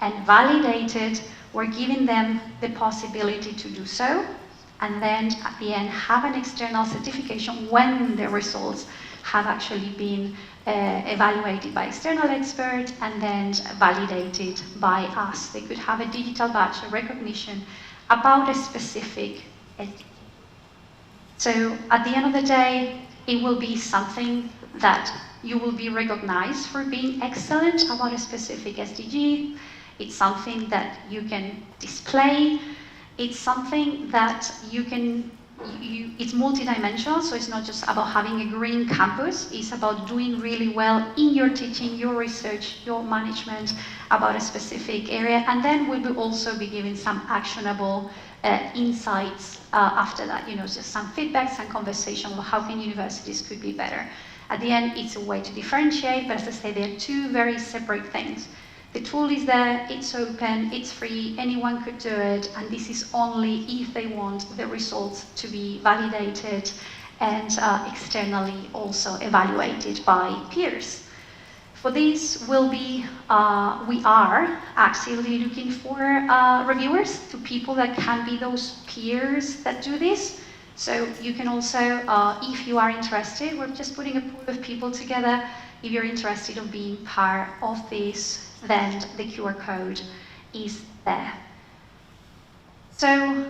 and validated, we're giving them the possibility to do so, and then at the end have an external certification when the results have actually been evaluated by external experts and then validated by us. They could have a digital badge, a recognition about a specific SDG. So at the end of the day, it will be something that you will be recognized for being excellent about a specific SDG. It's something that you can display. It's something that you can, it's multidimensional, so it's not just about having a green campus, it's about doing really well in your teaching, your research, your management about a specific area, and then we'll also be giving some actionable insights after that, just some feedback, some conversation about how can universities could be better. At the end, it's a way to differentiate, but as I say, they're two very separate things. The tool is there, it's open, it's free, anyone could do it, and this is only if they want the results to be validated and externally also evaluated by peers. For this, we are actively looking for reviewers, to people that can be those peers that do this. So you can also, if you are interested, we're just putting a pool of people together. If you're interested in being part of this, then the QR code is there. So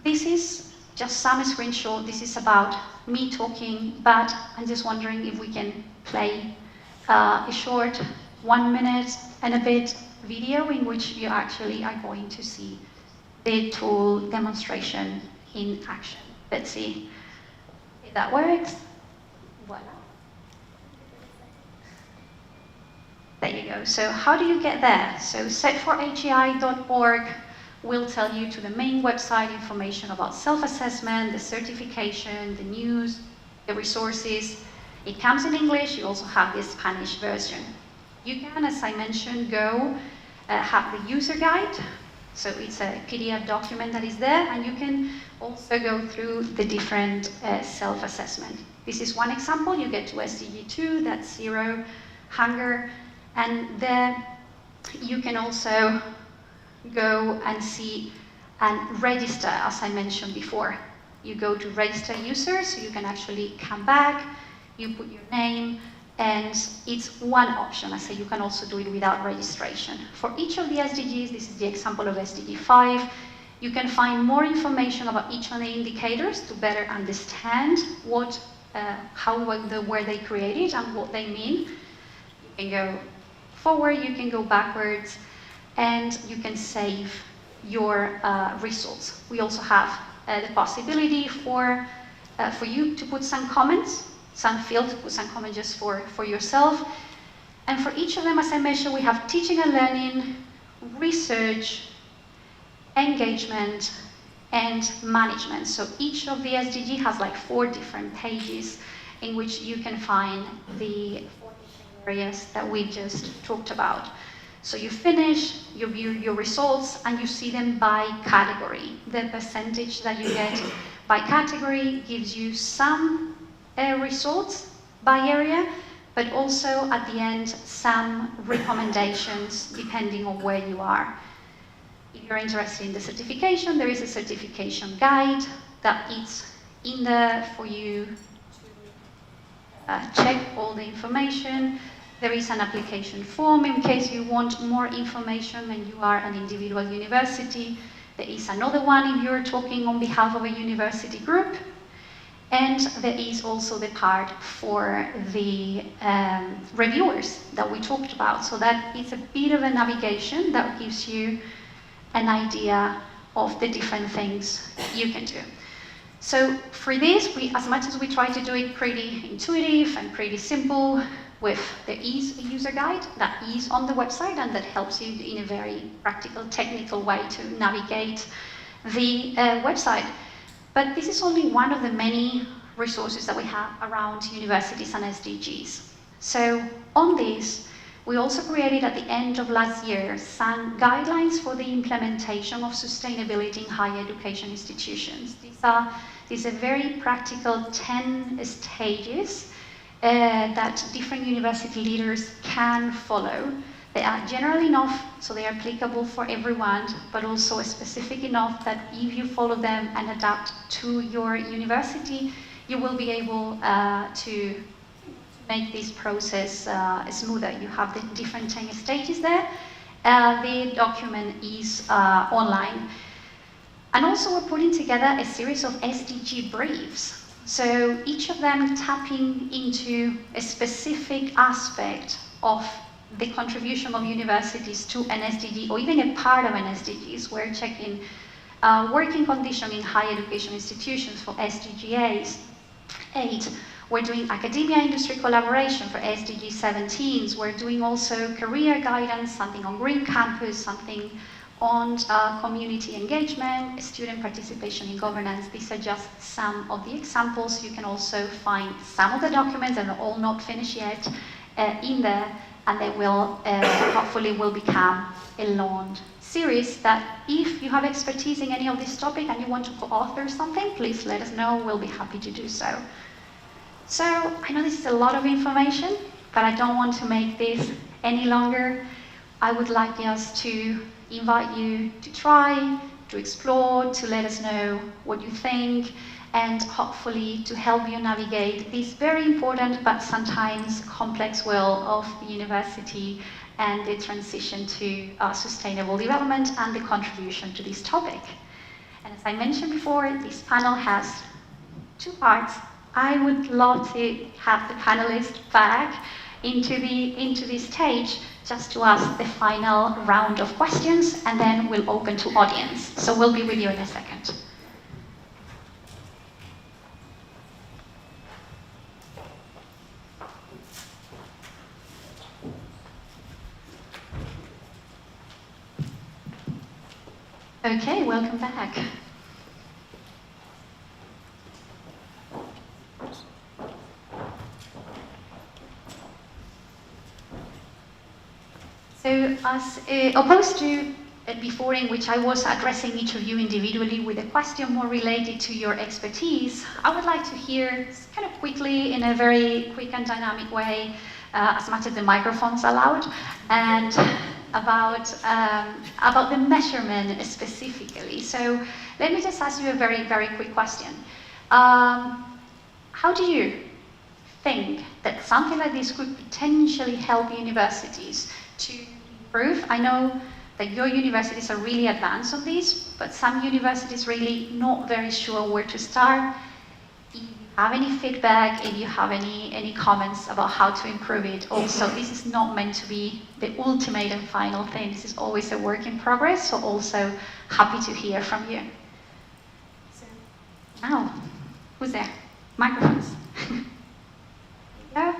this is just some screenshot. This is about me talking, but I'm just wondering if we can play a short 1 minute and a bit video in which you actually are going to see the tool demonstration in action. Let's see if that works. Voila. There you go. So how do you get there? So SET4HEI.org will tell you to the main website information about self-assessment, the certification, the news, the resources. It comes in English. You also have the Spanish version. You can, as I mentioned, go have the user guide. So it's a PDF document that is there, and you can also go through the different self-assessment. This is one example. You get to SDG 2, that's 0, hunger. And there you can also go and see and register, as I mentioned before. You go to register users, so you can actually come back, you put your name, and it's one option. I say you can also do it without registration. For each of the SDGs, this is the example of SDG 5, you can find more information about each of the indicators to better understand how were they created and what they mean. You can go forward, you can go backwards, and you can save your results. We also have the possibility for you to put some comments, some field to put some comments just for yourself. And for each of them, as I mentioned, we have teaching and learning, research, engagement, and management. So each of the SDG has like 4 different pages in which you can find the 4 different areas that we just talked about. So you finish, you view your results, and you see them by category. The percentage that you get by category gives you some results by area, but also at the end some recommendations depending on where you are. If you're interested in the certification, there is a certification guide that is in there for you to check all the information. There is an application form in case you want more information and you are an individual university. There is another one if you're talking on behalf of a university group. And there is also the part for the reviewers that we talked about. So that is a bit of a navigation that gives you an idea of the different things you can do. So for this, as much as we try to do it pretty intuitive and pretty simple, there is a user guide that is on the website and that helps you in a very practical, technical way to navigate the website. But this is only one of the many resources that we have around universities and SDGs. So on this, we also created at the end of last year some guidelines for the implementation of sustainability in higher education institutions. These are very practical 10 stages that different university leaders can follow. They are general enough, so they are applicable for everyone, but also specific enough that if you follow them and adapt to your university, you will be able to make this process smoother. You have the different 10 stages there. The document is online. And also we're putting together a series of SDG briefs. So each of them tapping into a specific aspect of the contribution of universities to an SDG, or even a part of an SDGs. We're checking working condition in higher education institutions for SDGs 8. We're doing academia-industry collaboration for SDG 17s. We're doing also career guidance, something on green campus, something on community engagement, student participation in governance. These are just some of the examples. You can also find some of the documents that are all not finished yet in there, and they will hopefully will become a long series that if you have expertise in any of this topic and you want to co-author something, please let us know. We'll be happy to do so. So I know this is a lot of information, but I don't want to make this any longer. I would like us to invite you to try, to explore, to let us know what you think, and hopefully to help you navigate this very important but sometimes complex world of the university and the transition to sustainable development and the contribution to this topic. And as I mentioned before, this panel has 2 parts. I would love to have the panelists back into the stage just to ask the final round of questions, and then we'll open to audience. So we'll be with you in a second. Okay, welcome back. So as opposed to before, in which I was addressing each of you individually with a question more related to your expertise, I would like to hear kind of quickly, in a very quick and dynamic way, as much as the microphones allowed, and about the measurement specifically. So let me just ask you a very, very quick question. How do you think that something like this could potentially help universities to improve? I know that your universities are really advanced on this, but some universities really not very sure where to start. If you have any feedback, if you have any comments about how to improve it. Also, this is not meant to be the ultimate and final thing. This is always a work in progress, so also happy to hear from you. So now, who's there? Microphones. Yeah.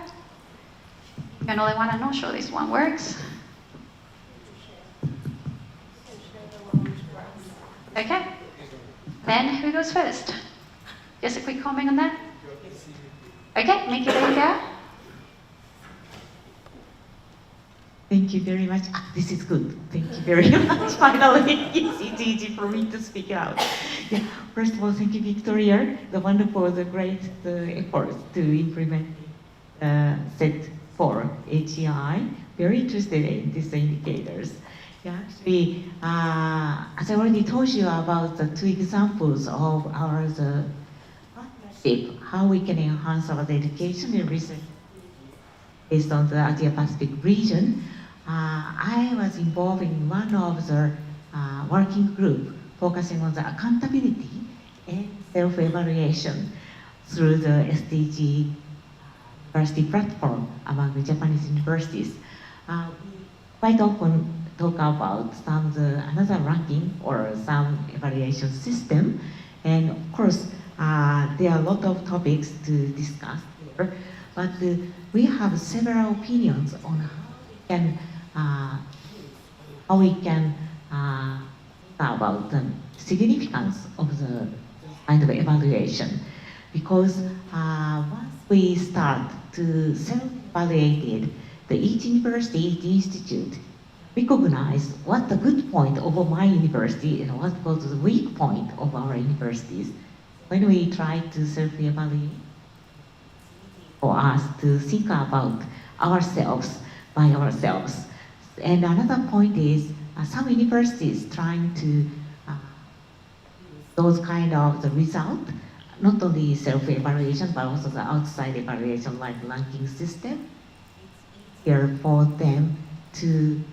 Another one, I'm not sure this one works. Okay. Then who goes first? Just a quick comment on that? Okay, Mickey, there you go. Thank you very much. This is good. Thank you very much. Finally, it's easy for me to speak out. Yeah. First of all, thank you, Victoria. The wonderful, the great efforts to implement SET4HEI. Very interested in these indicators. Yeah, actually, as I already told you about the 2 examples of our partnership, how we can enhance our education and research based on the Asia-Pacific region. I was involved in one of the working group focusing on the accountability and self-evaluation through the SDG university platform among the Japanese universities. We quite often talk about another ranking or some evaluation system, and of course there are a lot of topics to discuss here, but we have several opinions on how we can talk about the significance of the kind of evaluation, because once we start to self-evaluate it, each university, each institute recognize what the good point of my university and what was the weak point of our universities. When we try to self-evaluate, for us to think about ourselves by ourselves. And another point is some universities trying to those kind of the result, not only self-evaluation but also the outside evaluation like ranking system. It's easier for them to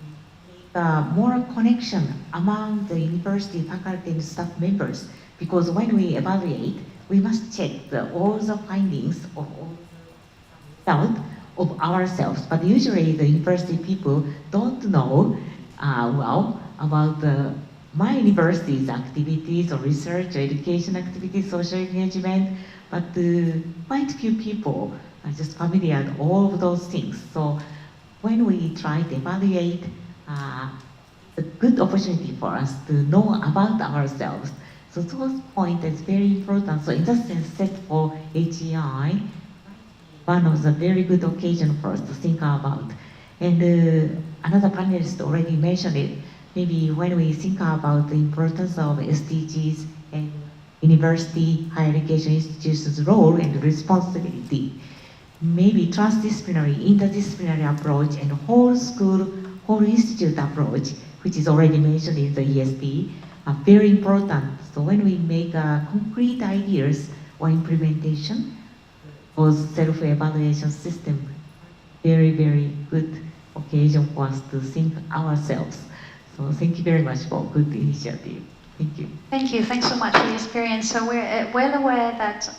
more connection among the university faculty and staff members because when we evaluate, we must check all the findings of all the result of ourselves. But usually the university people don't know well about my university's activities or research or education activities, social engagement, but quite few people are just familiar with all of those things. So when we try to evaluate, a good opportunity for us to know about ourselves. So those points is very important. So in that sense, SET4HEI, one of the very good occasion for us to think about. And another panelist already mentioned it. Maybe when we think about the importance of SDGs and university, higher education institutions' role and responsibility, maybe transdisciplinary, interdisciplinary approach and whole school, whole institute approach, which is already mentioned in the ESP, are very important. So when we make concrete ideas or implementation of self-evaluation system, very, very good occasion for us to think ourselves. So thank you very much for a good initiative. Thank you. Thank you. Thanks so much for your experience. So we're well aware that,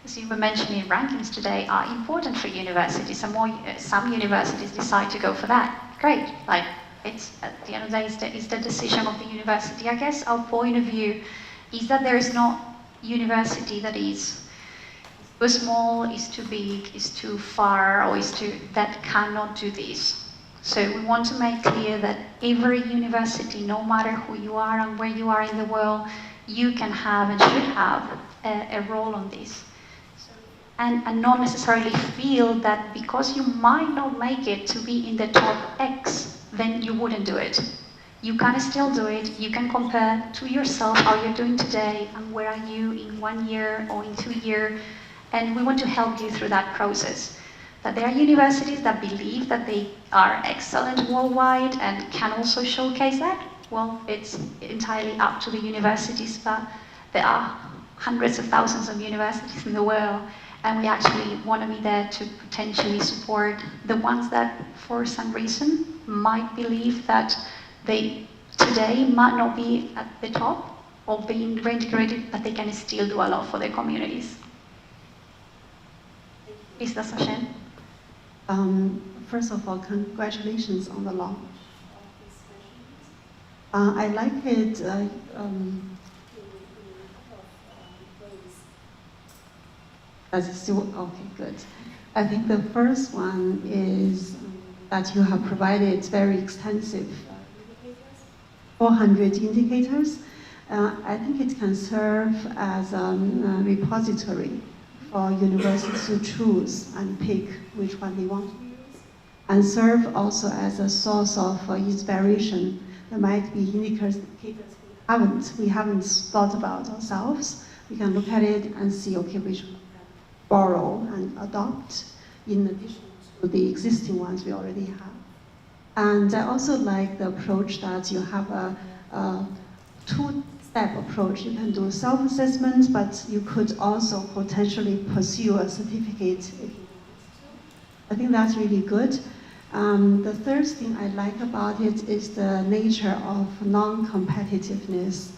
as you were mentioning, rankings today are important for universities, and some universities decide to go for that. Great. Like, it's at the end of the day, it's the decision of the university. I guess our point of view is that there is no university that is too small, is too big, is too far, or that cannot do this. So we want to make clear that every university, no matter who you are and where you are in the world, you can have and should have a role on this. And not necessarily feel that because you might not make it to be in the top X, then you wouldn't do it. You can still do it. You can compare to yourself how you're doing today and where are you in 1 year or in 2 years. And we want to help you through that process. That there are universities that believe that they are excellent worldwide and can also showcase that. Well, it's entirely up to the universities, but there are hundreds of thousands of universities in the world, and we actually want to be there to potentially support the ones that, for some reason, might believe that they today might not be at the top or being reintegrated, but they can still do a lot for their communities. Is that Sashen? First of all, congratulations on the launch. I like it. As it's still okay, good. I think the first one is that you have provided very extensive 400 indicators. I think it can serve as a repository for universities to choose and pick which one they want to use, and serve also as a source of inspiration. There might be indicators we haven't thought about ourselves. We can look at it and see, okay, which one borrow and adopt in addition to the existing ones we already have. And I also like the approach that you have a two-step approach. You can do self-assessment, but you could also potentially pursue a certificate if you want to. I think that's really good. The third thing I like about it is the nature of non-competitiveness.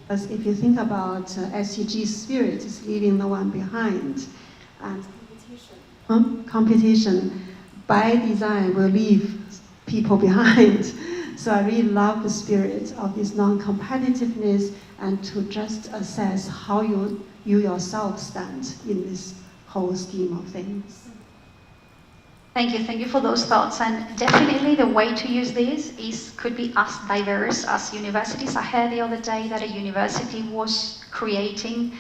Because if you think about SDG spirit is leaving no one behind, and competition by design will leave people behind. So I really love the spirit of this non-competitiveness and to just assess how you yourself stand in this whole scheme of things. Thank you for those thoughts. And definitely the way to use this could be as diverse as universities. I heard the other day that a university was creating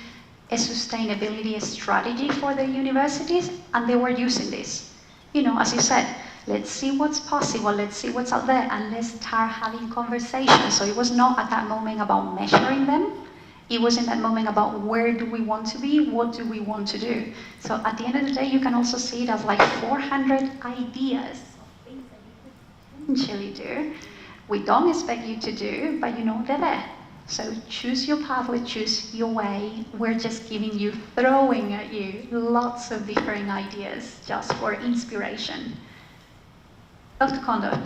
a sustainability strategy for their universities, and they were using this. You know, as you said, let's see what's possible, let's see what's out there, and let's start having conversations. So it was not at that moment about measuring them. It was in that moment about where do we want to be, what do we want to do. So at the end of the day, you can also see it as like 400 ideas of things that you could potentially do. We don't expect you to do, but you know they're there. So choose your pathway, choose your way. We're just giving you, throwing at you lots of different ideas just for inspiration. Dr. Kondo.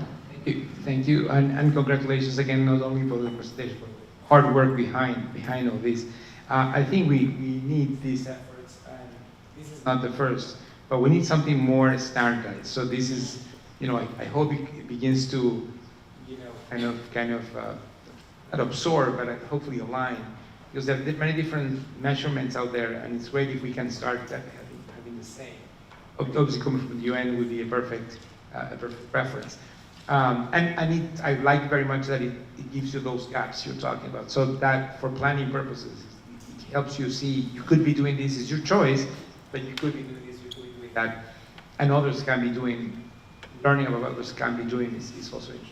Thank you, and congratulations again, not only for the presentation, but hard work behind all this. I think we need these efforts, and this is not the first, but we need something more standardized. So this is, I hope it begins to, kind of not absorb, but hopefully align, because there are many different measurements out there, and it's great if we can start having the same. Obviously, coming from the UN would be a perfect reference. I like very much that it gives you those gaps you're talking about. So that for planning purposes, it helps you see you could be doing this, it's your choice, but you could be doing this, you could be doing that, and others can be doing, learning about others can be doing is also interesting.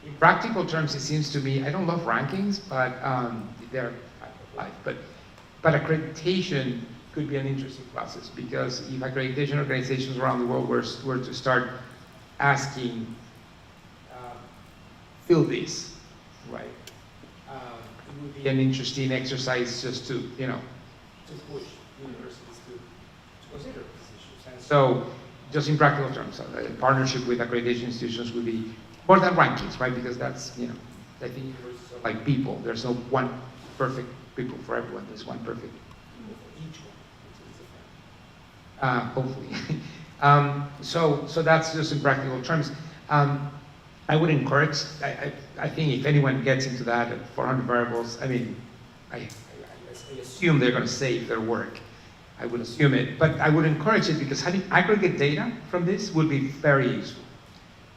In practical terms, it seems to me, I don't love rankings, but they're part of life. But accreditation could be an interesting process, because if accreditation organizations around the world were to start asking, fill this, right? It would be an interesting exercise just to, to push universities to consider these issues. And so, just in practical terms, a partnership with accreditation institutions would be more than rankings, right? Because that's, I think universities are like people. There's no one perfect people for everyone. There's one perfect people for each one. Hopefully. So that's just in practical terms. I would encourage, I think if anyone gets into that at 400 variables, I assume they're going to save their work. I would assume it, but I would encourage it, because having aggregate data from this would be very useful.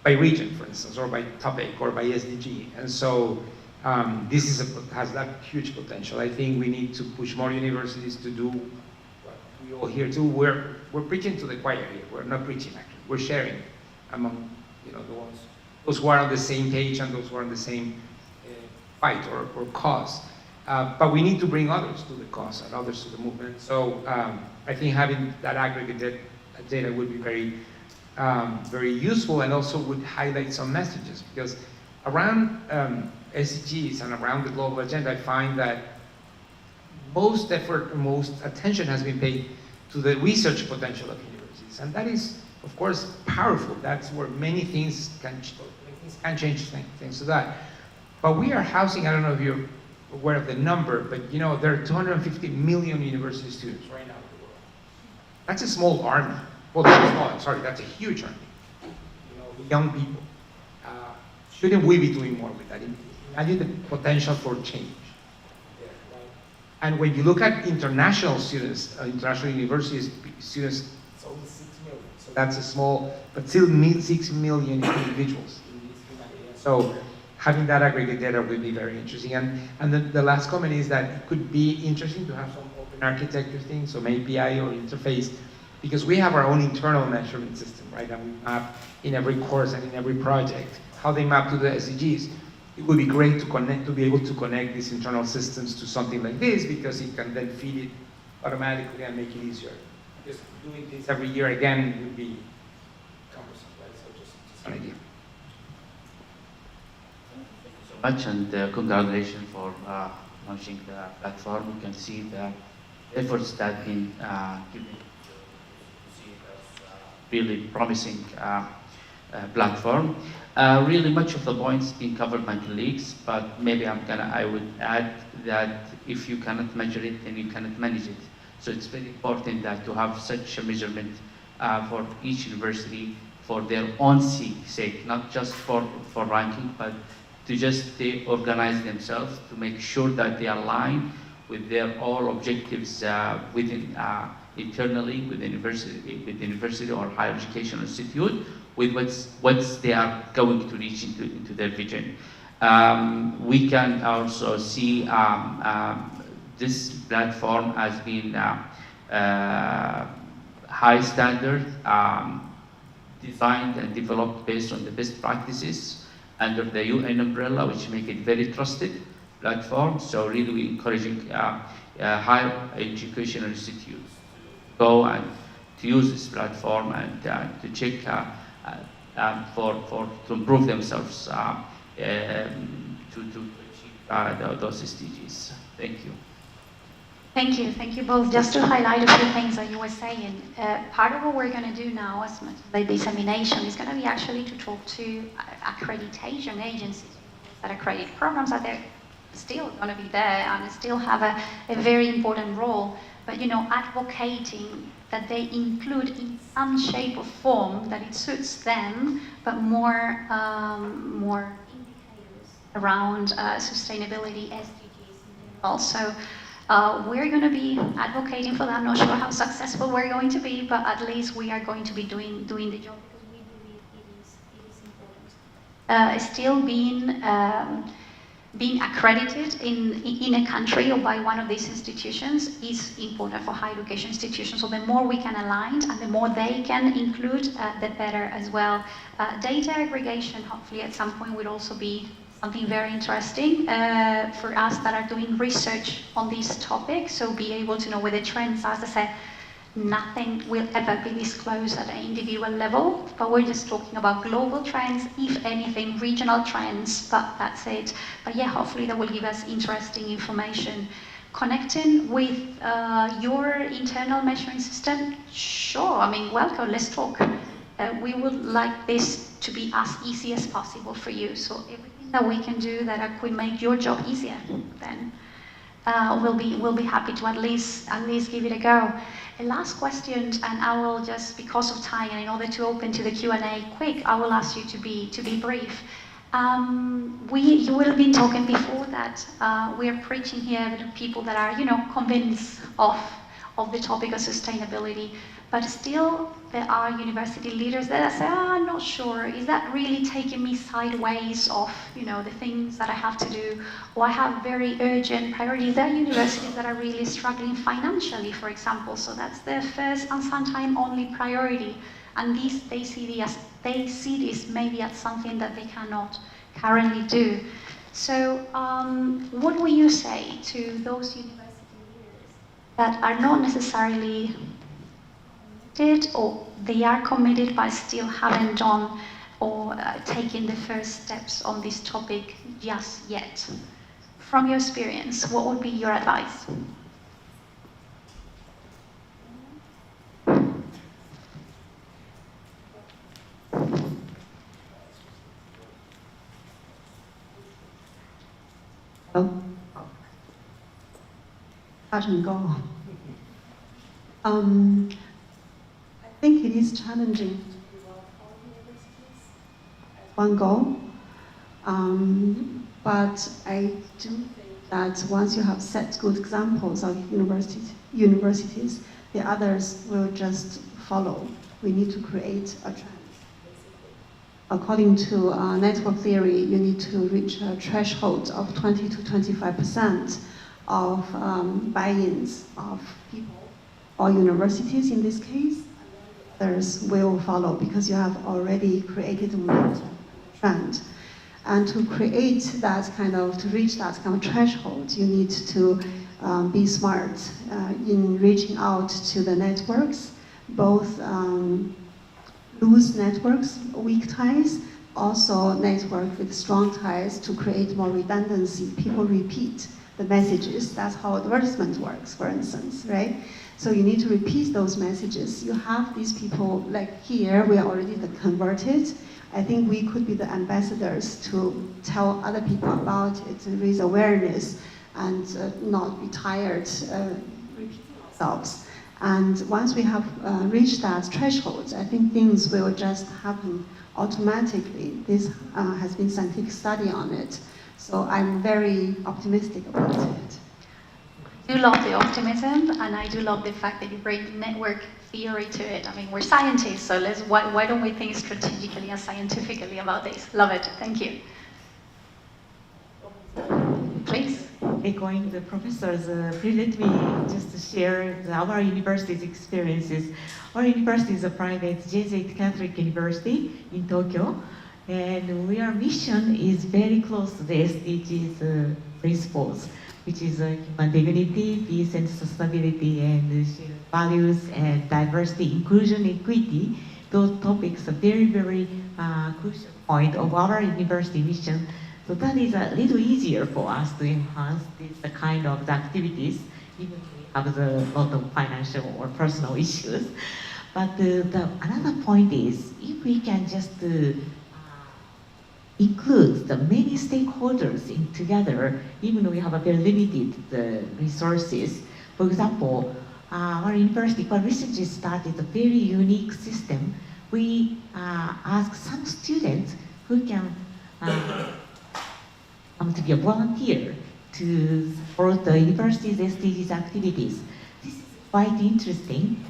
By region, for instance, or by topic, or by SDG. And so this has that huge potential. I think we need to push more universities to do what we all here do. We're preaching to the choir here. We're not preaching, actually. We're sharing among those who are on the same page and those who are on the same fight or cause. But we need to bring others to the cause and others to the movement. So I think having that aggregate data would be very useful, and also would highlight some messages, because around SDGs and around the global agenda, I find that most effort and most attention has been paid to the research potential of universities. And that is, of course, powerful. That's where many things can change things to that. But we are housing, I don't know if you're aware of the number, but there are 250 million university students right now in the world. That's a small army. Well, that's small, sorry, that's a huge army. Young people. Shouldn't we be doing more with that? Imagine the potential for change. And when you look at international students, international universities students, it's only 6 million. So that's a small, but still 6 million individuals. So having that aggregate data will be very interesting. And the last comment is that it could be interesting to have some open architecture things, so API or interface, because we have our own internal measurement system, right? And we map in every course and in every project how they map to the SDGs. It would be great to be able to connect these internal systems to something like this, because it can then feed it automatically and make it easier. Just doing this every year again would be cumbersome, right? So just an idea. Thank you so much, and congratulations for launching the platform. You can see the efforts that have been given to see it as really promising platform. Really much of the points being covered by colleagues, but maybe I would add that if you cannot measure it, then you cannot manage it. So it's very important that to have such a measurement for each university for their own sake, not just for ranking, but to just organize themselves to make sure that they align with their all objectives within internally with the university or higher education institute, with what they are going to reach into their vision. We can also see this platform has been high standard, designed and developed based on the best practices under the UN umbrella, which make it very trusted platform. So really we're encouraging higher educational institutes to go and to use this platform and to check to improve themselves to achieve those SDGs. Thank you. Thank you both. Just to highlight a few things that you were saying, part of what we're going to do now as the dissemination is going to be actually to talk to accreditation agencies that accredit programs that they're still going to be there and still have a very important role. But advocating that they include in some shape or form that it suits them, but more indicators around sustainability, SDGs. Also, we're going to be advocating for that. I'm not sure how successful we're going to be, but at least we are going to be doing the job because we believe it is important. Still being accredited in a country or by one of these institutions is important for higher education institutions. So the more we can align and the more they can include, the better as well. Data aggregation, hopefully at some point, would also be something very interesting for us that are doing research on this topic. So be able to know where the trends are. As I said, nothing will ever be disclosed at an individual level, but we're just talking about global trends, if anything, regional trends, but that's it. But yeah, hopefully that will give us interesting information. Connecting with your internal measuring system, sure, I mean, welcome, let's talk. We would like this to be as easy as possible for you, so everything that we can do that could make your job easier, then we'll be happy to at least give it a go. A last question, and I will just, because of time and in order to open to the Q&A quick, I will ask you to be brief. You will have been talking before that we are preaching here to people that are convinced of the topic of sustainability, but still there are university leaders that say, I'm not sure, is that really taking me sideways of the things that I have to do, or I have very urgent priorities. There are universities that are really struggling financially, for example, so that's their first and sometimes only priority, and they see this maybe as something that they cannot currently do. So what will you say to those university leaders that are not necessarily committed, or they are committed but still haven't done or taken the first steps on this topic just yet? From your experience, what would be your advice? Touch and go. I think it is challenging to develop all universities as one goal, but I do think that once you have set good examples of universities, the others will just follow. We need to create a trend. According to network theory, you need to reach a threshold of 20 to 25% of buy-ins of people or universities in this case. Others will follow because you have already created a trend. And to create that to reach that kind of threshold, you need to be smart in reaching out to the networks, both loose networks, weak ties, also network with strong ties to create more redundancy. People repeat the messages. That's how advertisement works, for instance, right? So you need to repeat those messages. You have these people, like here, we are already converted. I think we could be the ambassadors to tell other people about it and raise awareness and not be tired repeating ourselves. And once we have reached that threshold, I think things will just happen automatically. This has been scientific study on it. So I'm very optimistic about it. I do love the optimism, and I do love the fact that you bring network theory to it. I mean, we're scientists, so why don't we think strategically and scientifically about this? Love it. Thank you. Please. Echoing the professors, please let me just share our university's experiences. Our university is a private Jesuit Catholic university in Tokyo, and our mission is very close to the SDGs principles, which is human dignity, peace and sustainability, and shared values, and diversity, inclusion, equity. Those topics are very, very crucial point of our university mission. So that is a little easier for us to enhance this kind of activities, even if we have a lot of financial or personal issues. But another point is, if we can just be includes the many stakeholders in together, even though we have a very limited resources. For example, our university, when recently started a very unique system, we asked some students who can to be a volunteer to support the university's SDGs activities. This is quite interesting.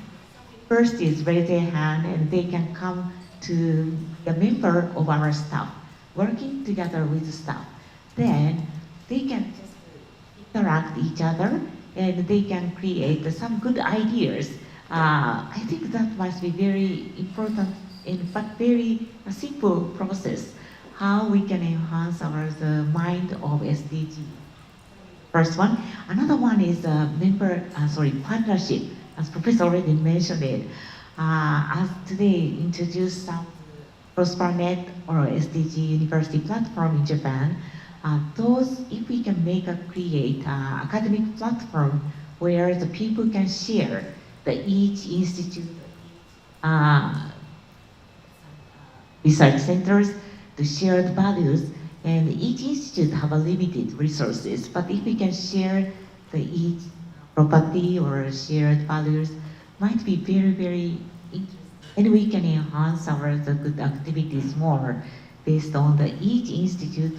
Universities raise their hand and they can come to be a member of our staff, working together with the staff. Then they can just interact each other and they can create some good ideas. I think that must be very important but very simple process, how we can enhance the mind of SDG. First one. Another one is partnership, as Professor already mentioned it. As today introduced some ProsperNet or SDG University platform in Japan, if we can create academic platform where the people can share each institute, research centers, the shared values, and each institute have a limited resources, but if we can share each property or shared values, might be very, very interesting. And we can enhance the good activities more based on each institute.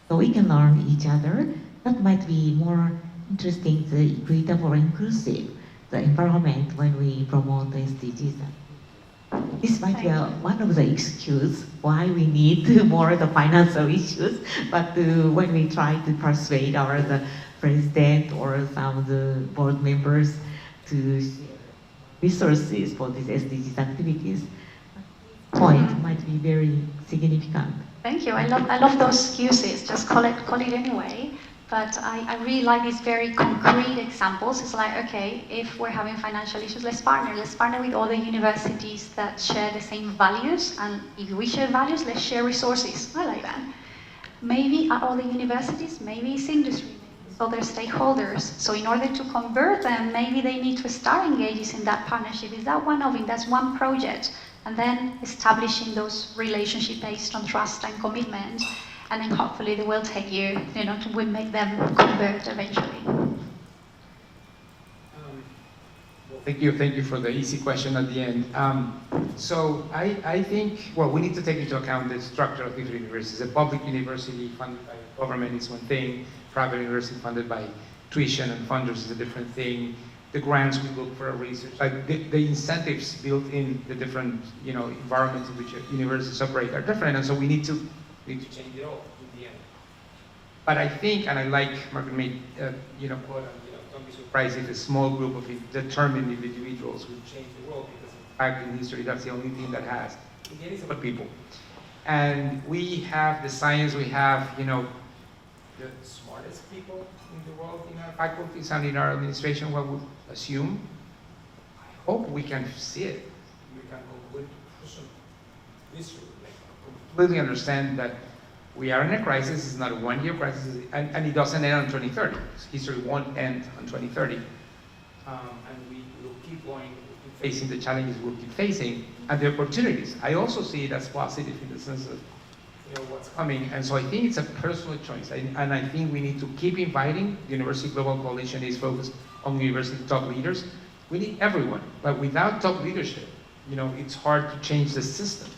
So we can learn each other. That might be more interesting, the equitable, inclusive, the environment when we promote the SDGs. This might be one of the excuses why we need more the financial issues, but when we try to persuade the president or some of the board members to share resources for these SDGs activities, point might be very significant. Thank you. I love those excuses. Just call it anyway. But I really like these very concrete examples. It's like, okay, if we're having financial issues, let's partner. Let's partner with other universities that share the same values. And if we share values, let's share resources. I like that. Maybe at other universities, maybe it's industry, maybe it's other stakeholders. So in order to convert them, maybe they need to start engaging in that partnership. Is that one of it? That's one project. And then establishing those relationships based on trust and commitment. And then hopefully they will take you, to make them convert eventually. Thank you for the easy question at the end. So I think, we need to take into account the structure of different universities. A public university funded by government is one thing, private university funded by tuition and funders is a different thing. The grants we look for research, like the incentives built in the different, environments in which universities operate are different, and so we need to change it all in the end. But I think, and I like Margaret made, quote, don't be surprised if a small group of determined individuals will change the world, because in fact in history that's the only thing that has. In the end it's about people. And we have the science, we have, the smartest people in the world in our faculties and in our administration, what we assume. I hope we can see it. We can go with history. Completely understand that we are in a crisis. It's not a one-year crisis, and it doesn't end on 2030. History won't end on 2030, and we will keep going, facing the challenges we'll keep facing, and the opportunities. I also see it as positive in the sense of what's coming, and so I think it's a personal choice, and I think we need to keep inviting. The University Global Coalition is focused on university top leaders. We need everyone, but without top leadership, it's hard to change the system.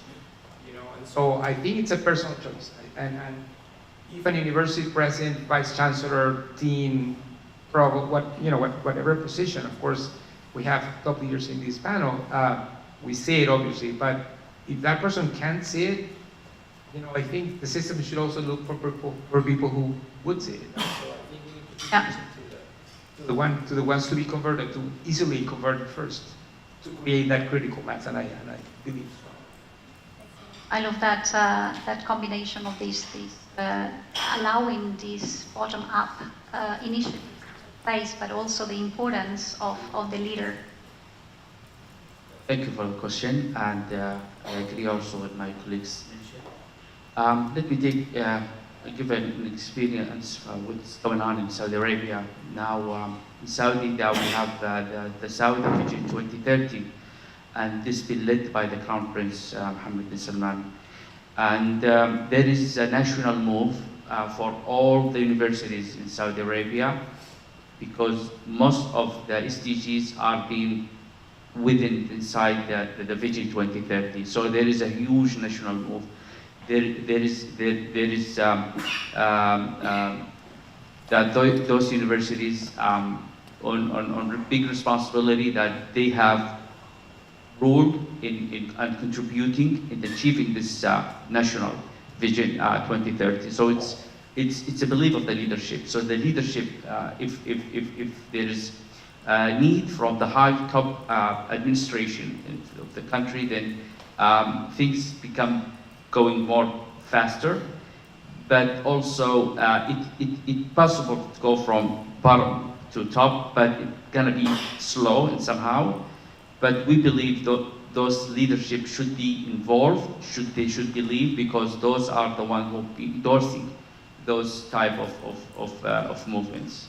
So I think it's a personal choice, and if an university president, vice chancellor, dean, whatever position, of course, we have top leaders in this panel. We see it obviously, but if that person can't see it, I think the system should also look for people who would see it. So I think we need to listen to the ones to be converted, to easily convert first, to create that critical mass, and I believe so. I love that combination of these allowing these bottom-up initiatives in place, but also the importance of the leader. Thank you for the question, and I agree also with my colleagues mentioned. Let me give an experience what's going on in Saudi Arabia. Now, in Saudi, we have the Saudi Vision 2030, and this has been led by the Crown Prince Mohammed bin Salman. And there is a national move for all the universities in Saudi Arabia, because most of the SDGs are being inside the Vision 2030. So there is a huge national move. There is that those universities on big responsibility that they have role in contributing in achieving this national Vision 2030. So it's a belief of the leadership. So the leadership, if there is need from the high top administration of the country, then things become going more faster. But also it's possible to go from bottom to top, but it's gonna be slow and somehow. But we believe those leadership should be involved, they should believe, because those are the ones who will be endorsing those type of movements.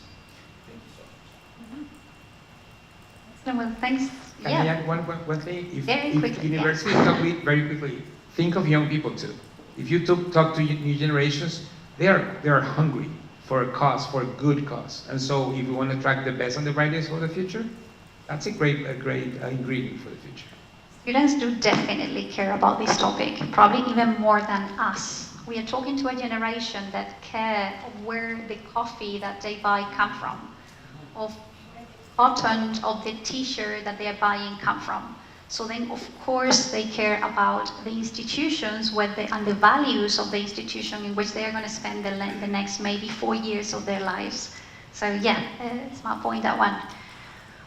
Well, thanks. Can I add one thing? Very If quickly, universities talk with, very quickly, think of young people too. If you talk to new generations, they are hungry for a cause, for a good cause. And so if we want to attract the best and the brightest for the future, that's a great ingredient for the future. Students do definitely care about this topic, probably even more than us. We are talking to a generation that care of where the coffee that they buy come from, of cotton of the t-shirt that they are buying come from. So then, of course, they care about the institutions and the values of the institution in which they are going to spend the next maybe 4 years of their lives. So yeah, it's my point, that one.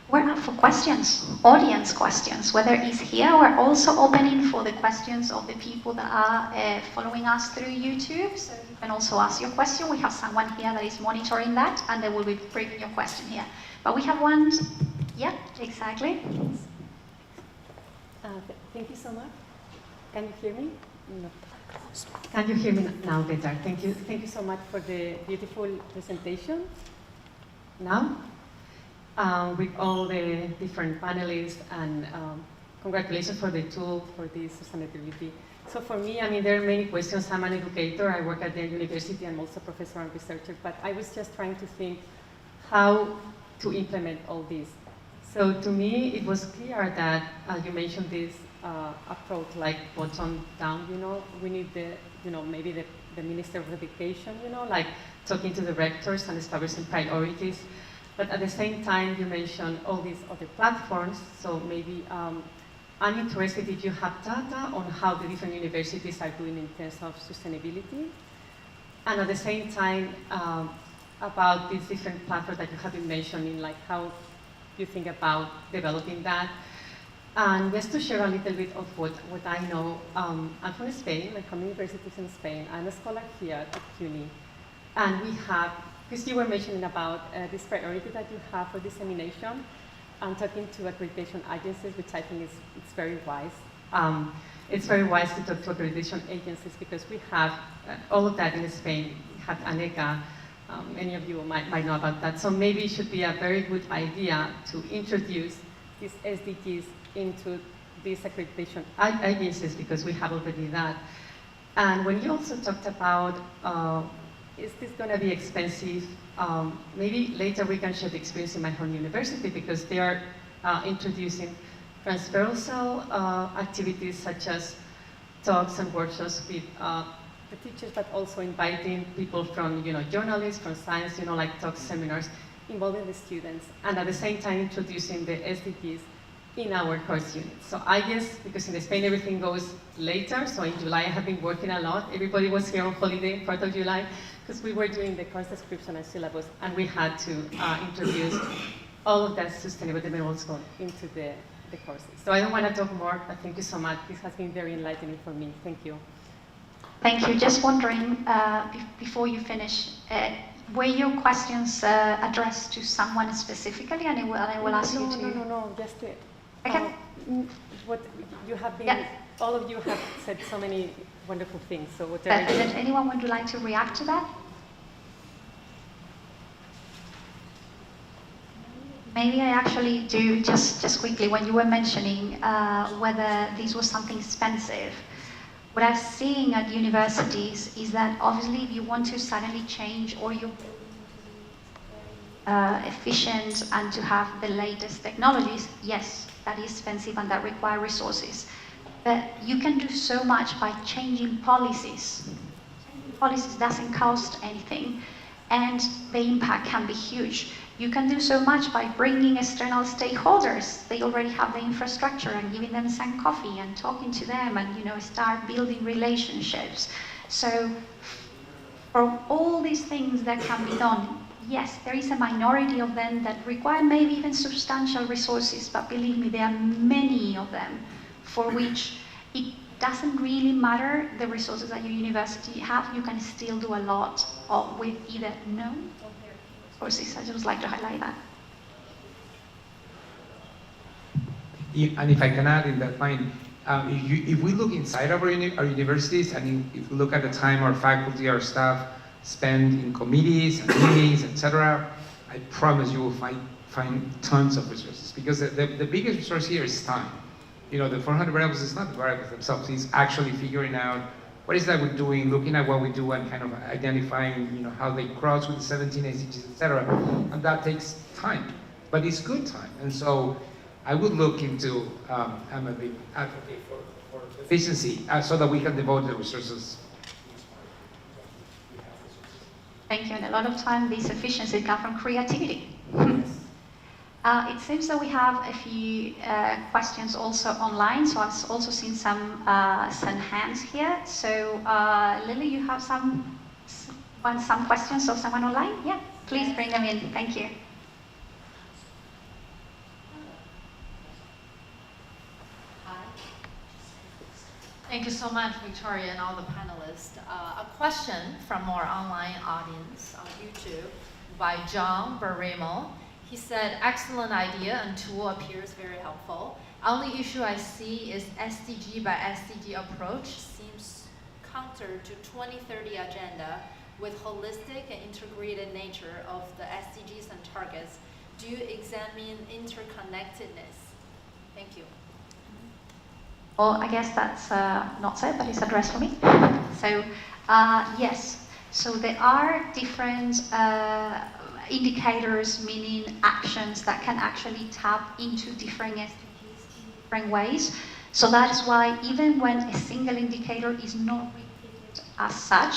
We're up for questions, audience questions, whether it's here. We're also opening for the questions of the people that are following us through YouTube. So you can also ask your question. We have someone here that is monitoring that, and they will be bringing your question here. But we have one, yeah, exactly. Thank you so much. Can you hear me? No. Can you hear me now better? Thank you. Thank you so much for the beautiful presentation. Now, with all the different panelists, and congratulations for the tool for this sustainability. So for me, I mean, there are many questions. I'm an educator. I work at the university. I'm also a professor and researcher. But I was just trying to think how to implement all this. So to me, it was clear that you mentioned this approach, like bottom down. You know, we need maybe the Minister of Education. You know, like talking to the rectors and establishing priorities. But at the same time, you mentioned all these other platforms. So maybe I'm interested if you have data on how the different universities are doing in terms of sustainability, and at the same time about these different platforms that you have been mentioning, like how you think about developing that. And just to share a little bit of what I know, I'm from Spain, like from universities in Spain. I'm a scholar here at CUNY. And we have, because you were mentioning about this priority that you have for dissemination, and talking to accreditation agencies, which I think it's very wise. It's very wise to talk to accreditation agencies, because we have all of that in Spain. We have ANECA. Many of you might know about that. So maybe it should be a very good idea to introduce these SDGs into these accreditation agencies, because we have already that. And when you also talked about, is this going to be expensive? Maybe later we can share the experience in my home university, because they are introducing transversal activities such as talks and workshops with the teachers, but also inviting people from, journalists, from science, like talk seminars, involving the students, and at the same time introducing the SDGs in our course units. So I guess, because in Spain everything goes later, so in July I have been working a lot. Everybody was here on holiday, part of July, because we were doing the course description and syllabus, and we had to introduce all of that sustainable development also into the courses. So I don't want to talk more, but thank you so much. This has been very enlightening for me. Thank you. Thank you. Just wondering, before you finish, were your questions addressed to someone specifically? And I will ask you to... No, just okay. What you have been, all of you have said so many wonderful things. So whatever. Does anyone would like to react to that? Maybe I actually do, just quickly, when you were mentioning whether this was something expensive. what I'm seeing at universities is that obviously if you want to suddenly change or you're efficient and to have the latest technologies, yes, that is expensive and that requires resources. But you can do so much by changing policies. Policies doesn't cost anything, and the impact can be huge. You can do so much by bringing external stakeholders. They already have the infrastructure, and giving them some coffee and talking to them and start building relationships. So for all these things that can be done, yes, there is a minority of them that require maybe even substantial resources, but believe me, there are many of them for which it doesn't really matter the resources that your university have. You can still do a lot with either no or very few resources. I just like to highlight that. And if I can add in that line, if we look inside of our universities, and if we look at the time our faculty, our staff spend in committees and meetings, etc., I promise you will find tons of resources, because the biggest resource here is time. The 400 variables is not the variables themselves. It's actually figuring out what is that we're doing, looking at what we do, and kind of identifying, how they cross with the 17 SDGs, etc. And that takes time, but it's good time. And so I would look into, I'm a big advocate for efficiency, so that we can devote the resources. Thank you. And a lot of time, this efficiency comes from creativity. It seems that we have a few questions also online, so I've also seen some hands here. So Lily, you have some questions of someone online? Yeah, please bring them in. Thank you. Thank you so much, Victoria, and all the panelists. A question from our online audience on YouTube by John Barremo. He said, excellent idea and tool appears very helpful. Only issue I see is SDG by SDG approach seems counter to 2030 agenda with holistic and integrated nature of the SDGs and targets. Do you examine interconnectedness? Thank you. Well, I guess that's not said, but it's addressed for me. So, yes. So there are different indicators, meaning actions that can actually tap into different SDGs in different ways. So that's why even when a single indicator is not repeated as such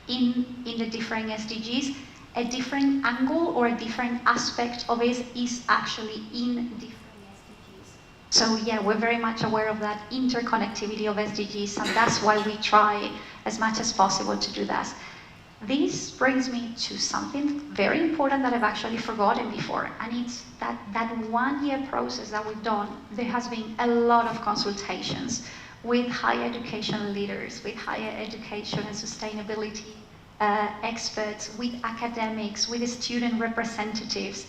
in the different SDGs, a different angle or a different aspect of it is actually in different SDGs. So yeah, we're very much aware of that interconnectivity of SDGs, and that's why we try as much as possible to do that. This brings me to something very important that I've actually forgotten before, and it's that 1 year process that we've done. There has been a lot of consultations with higher education leaders, with higher education and sustainability experts, with academics, with student representatives.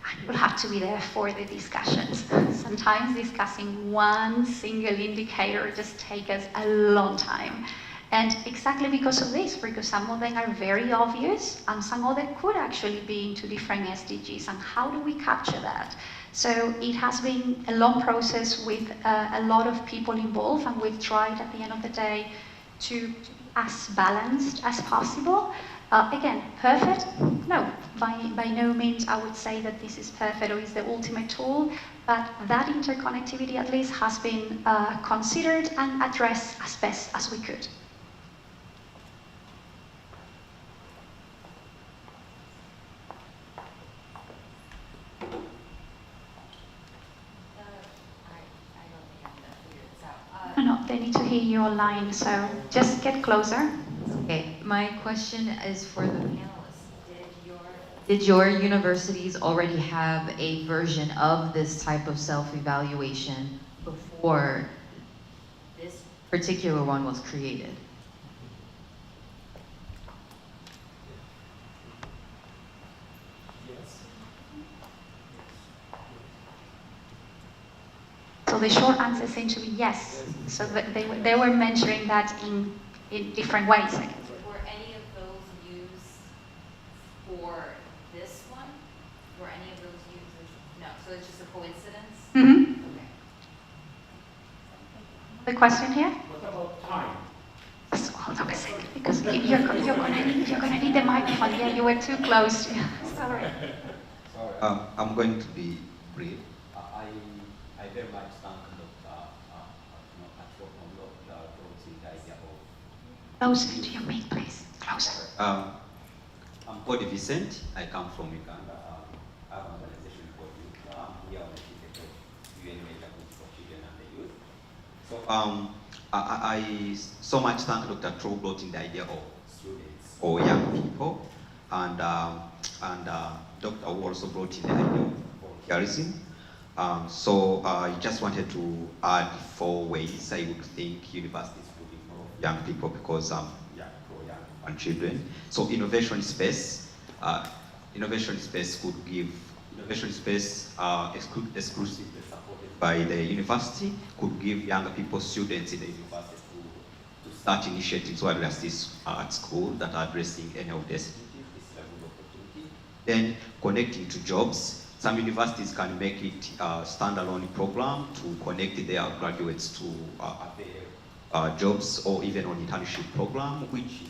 And you'll have to be there for the discussions. Sometimes discussing one single indicator just takes us a long time. And exactly because of this, because some of them are very obvious and some of them could actually be into different SDGs, and how do we capture that? So it has been a long process with a lot of people involved, and we've tried at the end of the day to be as balanced as possible. Again, perfect? No, by no means I would say that this is perfect or is the ultimate tool, but that interconnectivity at least has been considered and addressed as best as we could. No, they need to hear you online, so just get closer. Okay, my question is for the panelists. Did your universities already have a version of this type of self-evaluation before this particular one was created? So the short answer seems to be yes. So they were mentioning that in different ways. Were any of those used for this one? Were any of those used? No, so it's just a coincidence? Mm-hmm. Okay. The question here? What about time? You're gonna need the microphone. Yeah, you were too close. Sorry. I'm going to be brief. I very much thank Dr. the idea of. Closer to your mic, please. Closer. I'm Cody Vicent. I come from Uganda. I have an organization called Youth. We are on the UN Major Group for Children and the Youth. So I so much thank Dr. Tro brought in the idea of students or young people, and Dr. Wu also brought in the idea of volunteerism. So I just wanted to add 4 ways I would think universities could involve young people, because young and children. So innovation space could give innovation space exclusively supported by the university, could give younger people, students in the university to start initiatives while they're still at school that are addressing any of the SDGs. This is a good opportunity. Then connecting to jobs. Some universities can make it a standalone program to connect their graduates to jobs, or even on internship program, which is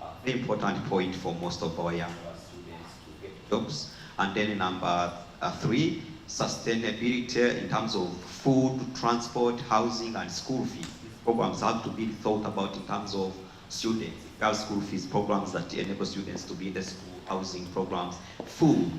a very important point for most of our younger students to get jobs. And then number 3, sustainability in terms of food, transport, housing, and school fees. These programs have to be thought about in terms of students. If you have school fees programs that enable students to be in the school, housing programs, food.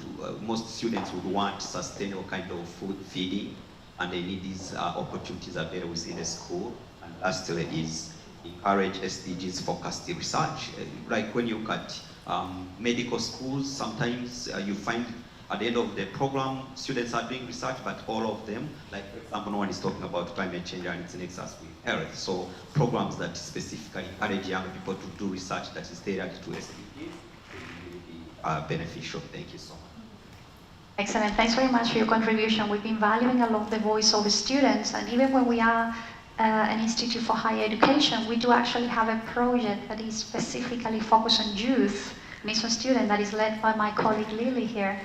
Most students would want sustainable kind of food feeding, and they need these opportunities available within the school. And lastly is encourage SDGs focused research. Like when you look at medical schools, sometimes you find at the end of the program, students are doing research, but all of them, like for example, no one is talking about climate change and its nexus with health. So programs that specifically encourage young people to do research that is tailored to SDGs will be beneficial. Thank you so much. Excellent. Thanks very much for your contribution. We've been valuing a lot the voice of the students, and even when we are an institute for higher education, we do actually have a project that is specifically focused on youth, and it's on students, that is led by my colleague Lily here.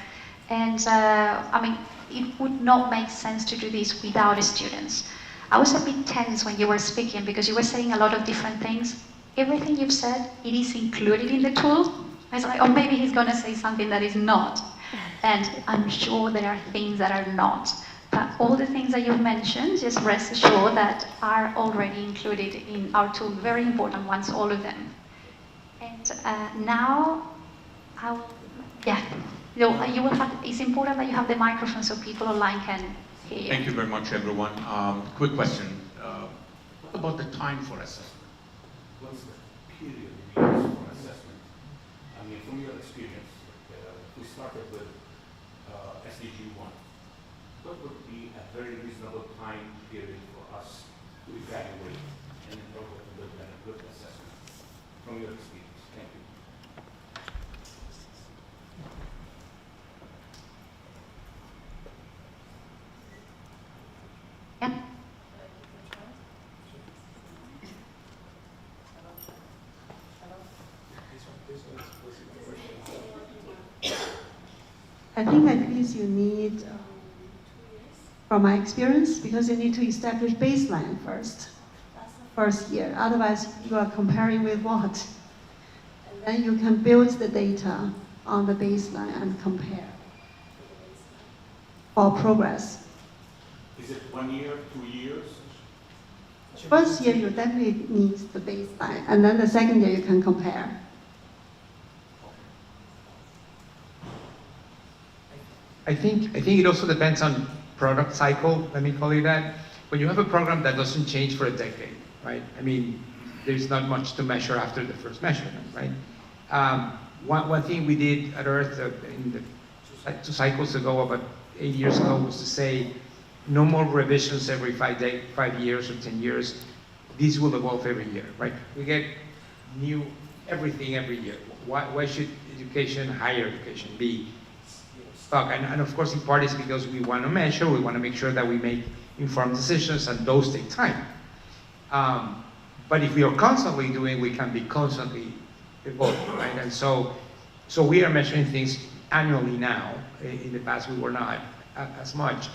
And I mean, it would not make sense to do this without the students. I was a bit tense when you were speaking, because you were saying a lot of different things. Everything you've said, it is included in the tool. I was like, oh, maybe he's gonna say something that is not. And I'm sure there are things that are not. But all the things that you've mentioned, just rest assured that are already included in our tool, very important ones, all of them. And now, you will have, it's important that you have the microphone so people online can hear you. Thank you very much, everyone. Quick question. What about the time for assessment? What's the period we use for assessment? I mean, from your experience, we started with SDG 1. What would be a very reasonable time period for us to evaluate and then go with a good assessment from your experience? Thank you. Yeah. I think at least you need, from my experience, because you need to establish baseline first year. Otherwise, you are comparing with what? And then you can build the data on the baseline and compare for progress. Is it 1 year, 2 years? First year, you definitely need the baseline, and then the second year, you can compare. I think it also depends on product cycle, let me call it that. When you have a program that doesn't change for a decade, right? I mean, there's not much to measure after the first measurement, right? One thing we did at Earth in the 2 cycles ago, about 8 years ago, was to say, no more revisions every 5 years or 10 years. These will evolve every year, right? We get new everything every year. Why should education, higher education, be stuck? And of course, in part is because we want to measure, we want to make sure that we make informed decisions, and those take time. But if we are constantly doing, we can be constantly evolving, right? And so we are measuring things annually now. In the past, we were not as much.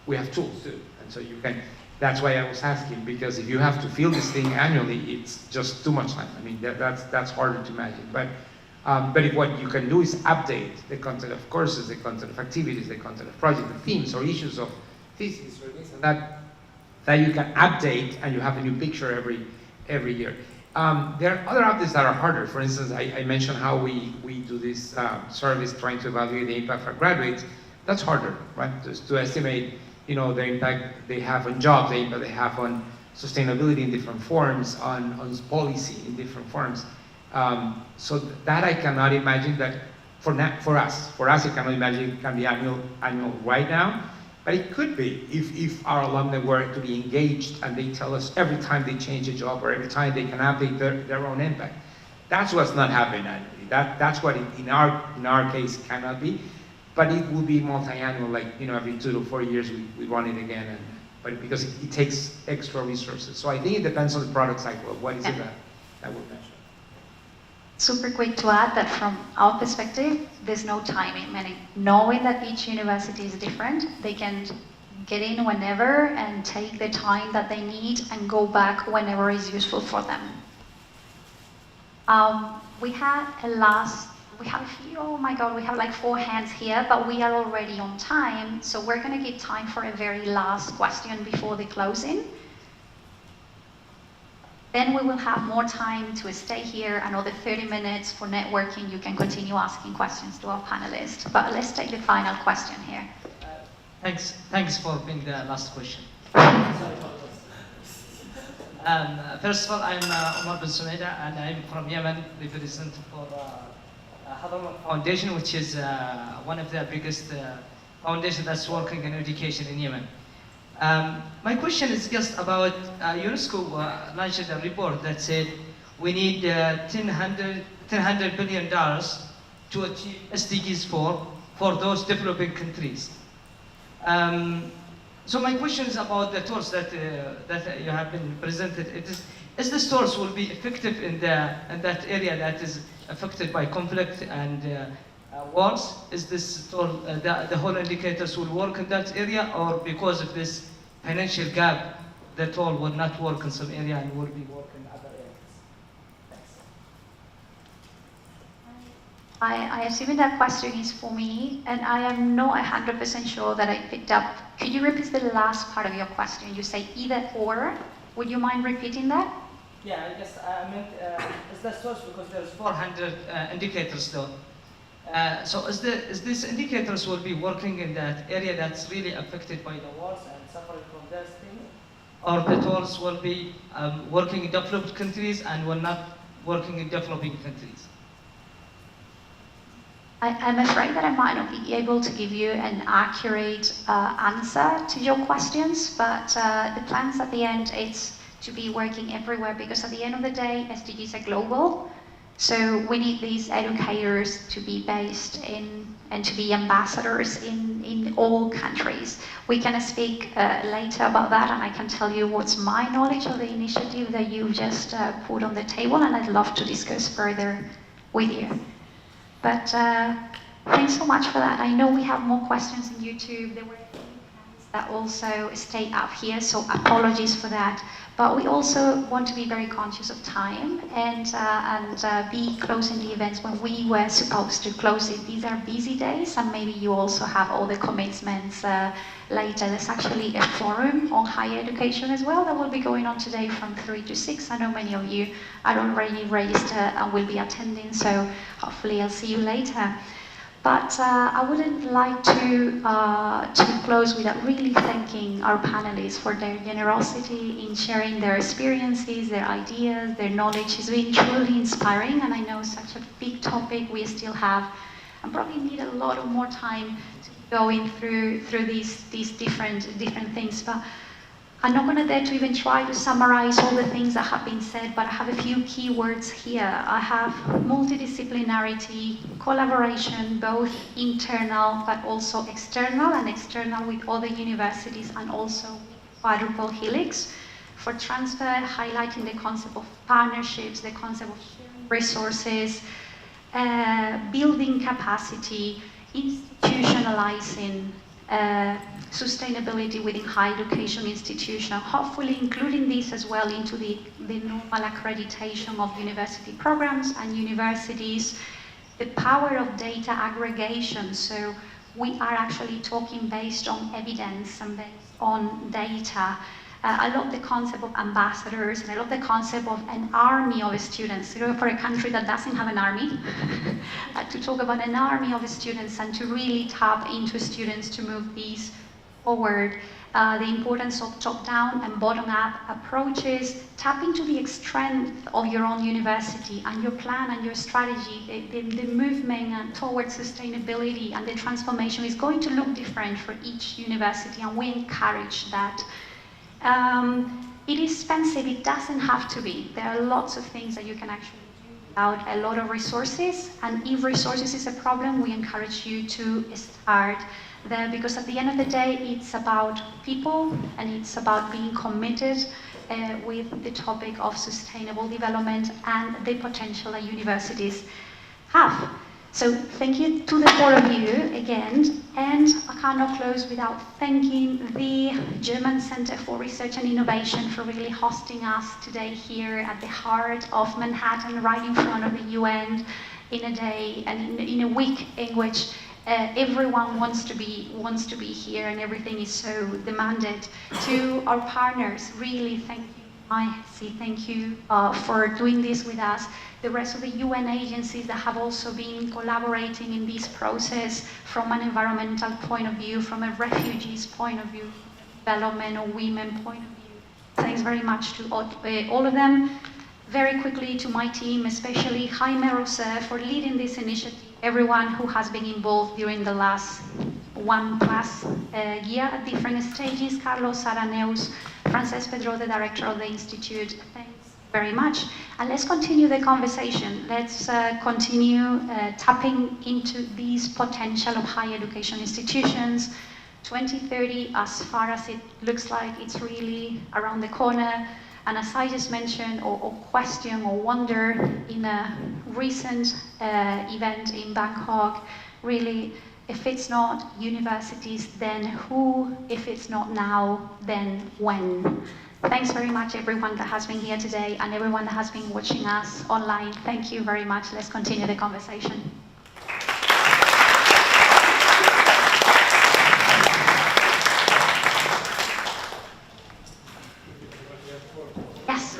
We have tools too, and so you can That's why I was asking, because if you have to fill this thing annually, it's just too much time. I mean, that's harder to imagine. But if what you can do is update the content of courses, the content of activities, the content of projects, the themes or issues of thesis or this and that you can update and you have a new picture every year. There are other updates that are harder. For instance, I mentioned how we do this service trying to evaluate the impact for graduates. That's harder, right? Just to estimate, the impact they have on jobs, the impact they have on sustainability in different forms, on policy in different forms. So that I cannot imagine that for us, I cannot imagine it can be annual right now. But it could be if our alumni were to be engaged and they tell us every time they change a job or every time they can update their own impact. That's what's not happening annually. That's what in our case cannot be. But it will be multi-annual, like every 2 to 4 years we run it again. But because it takes extra resources. So I think it depends on the product cycle of what is it that we'll mention. Super quick to add that from our perspective, there's no timing, meaning knowing that each university is different, they can get in whenever and take the time that they need and go back whenever is useful for them. We have a few, oh my God, we have like 4 hands here, but we are already on time, so we're gonna give time for a very last question before the closing. Then we will have more time to stay here, another 30 minutes for networking. You can continue asking questions to our panelists. But let's take the final question here. Thanks for being the last question. First of all, I'm Omar bin Sumaida, and I'm from Yemen, representing for Hadamard Foundation, which is one of the biggest foundations that's working in education in Yemen. My question is just about UNESCO launched a report that said we need $10 billion to achieve SDGs for those developing countries. So my question is about the tools that you have been presented. Is this tools will be effective in that area that is affected by conflict and wars? Is this tool, the whole indicators will work in that area, or because of this financial gap, the tool will not work in some area and will be working in other areas? Thanks. I assume that question is for me, and I am not 100% sure that I picked up. Could you repeat the last part of your question? You say either or. Would you mind repeating that? Yeah, I guess I meant, is that source because there's 400 indicators though. So is these indicators will be working in that area that's really affected by the wars and suffering from those things? Or the tools will be working in developed countries and will not working in developing countries? I'm afraid that I might not be able to give you an accurate answer to your questions, but the plans at the end, it's to be working everywhere, because at the end of the day, SDGs are global. So we need these educators to be based in and to be ambassadors in all countries. We can speak later about that, and I can tell you what's my knowledge of the initiative that you just put on the table, and I'd love to discuss further with you. But thanks so much for that. I know we have more questions on YouTube. There were hands that also stayed up here, so apologies for that. But we also want to be very conscious of time and be closing the events when we were supposed to close it. These are busy days, and maybe you also have all the commitments later. There's actually a forum on higher education as well that will be going on today from 3 to 6. I know many of you are already registered and will be attending, so hopefully I'll see you later. But I wouldn't like to close without really thanking our panelists for their generosity in sharing their experiences, their ideas, their knowledge. It's been truly inspiring, and I know such a big topic we still have, and probably need a lot of more time to keep going through these different things. But I'm not going to dare to even try to summarize all the things that have been said, but I have a few key words here. I have multidisciplinarity, collaboration, both internal but also external, and external with other universities and also quadruple helix. For transfer, highlighting the concept of partnerships, the concept of sharing resources, building capacity, institutionalizing sustainability within higher education institutions, hopefully including this as well into the normal accreditation of university programs and universities, the power of data aggregation. So we are actually talking based on evidence and based on data. I love the concept of ambassadors, and I love the concept of an army of students. You know, for a country that doesn't have an army, to talk about an army of students and to really tap into students to move these forward. The importance of top-down and bottom-up approaches, tap into the strength of your own university and your plan and your strategy. The movement towards sustainability and the transformation is going to look different for each university, and we encourage that. It is expensive, it doesn't have to be. There are lots of things that you can actually do without a lot of resources, and if resources is a problem, we encourage you to start there, because at the end of the day, it's about people and it's about being committed with the topic of sustainable development and the potential that universities have. So thank you to the four of you again, and I cannot close without thanking the German Center for Research and Innovation for really hosting us today here at the heart of Manhattan, right in front of the UN, in a day and in a week in which everyone wants to be here and everything is so demanded. To our partners, really thank you. I say thank you for doing this with us. The rest of the UN agencies that have also been collaborating in this process from an environmental point of view, from a refugees point of view, development or women point of view. Thanks very much to all of them. Very quickly to my team, especially Jaime Roser for leading this initiative, everyone who has been involved during the last 1+ year at different stages, Carlos Araneus, Frances Pedro, the director of the Institute. Thanks very much. And let's continue the conversation. Let's continue tapping into these potential of higher education institutions. 2030, as far as it looks like, it's really around the corner. And as I just mentioned, or question or wonder in a recent event in Bangkok, really, if it's not universities, then who? If it's not now, then when? Thanks very much, everyone that has been here today and everyone that has been watching us online. Thank you very much. Let's continue the conversation. Yes.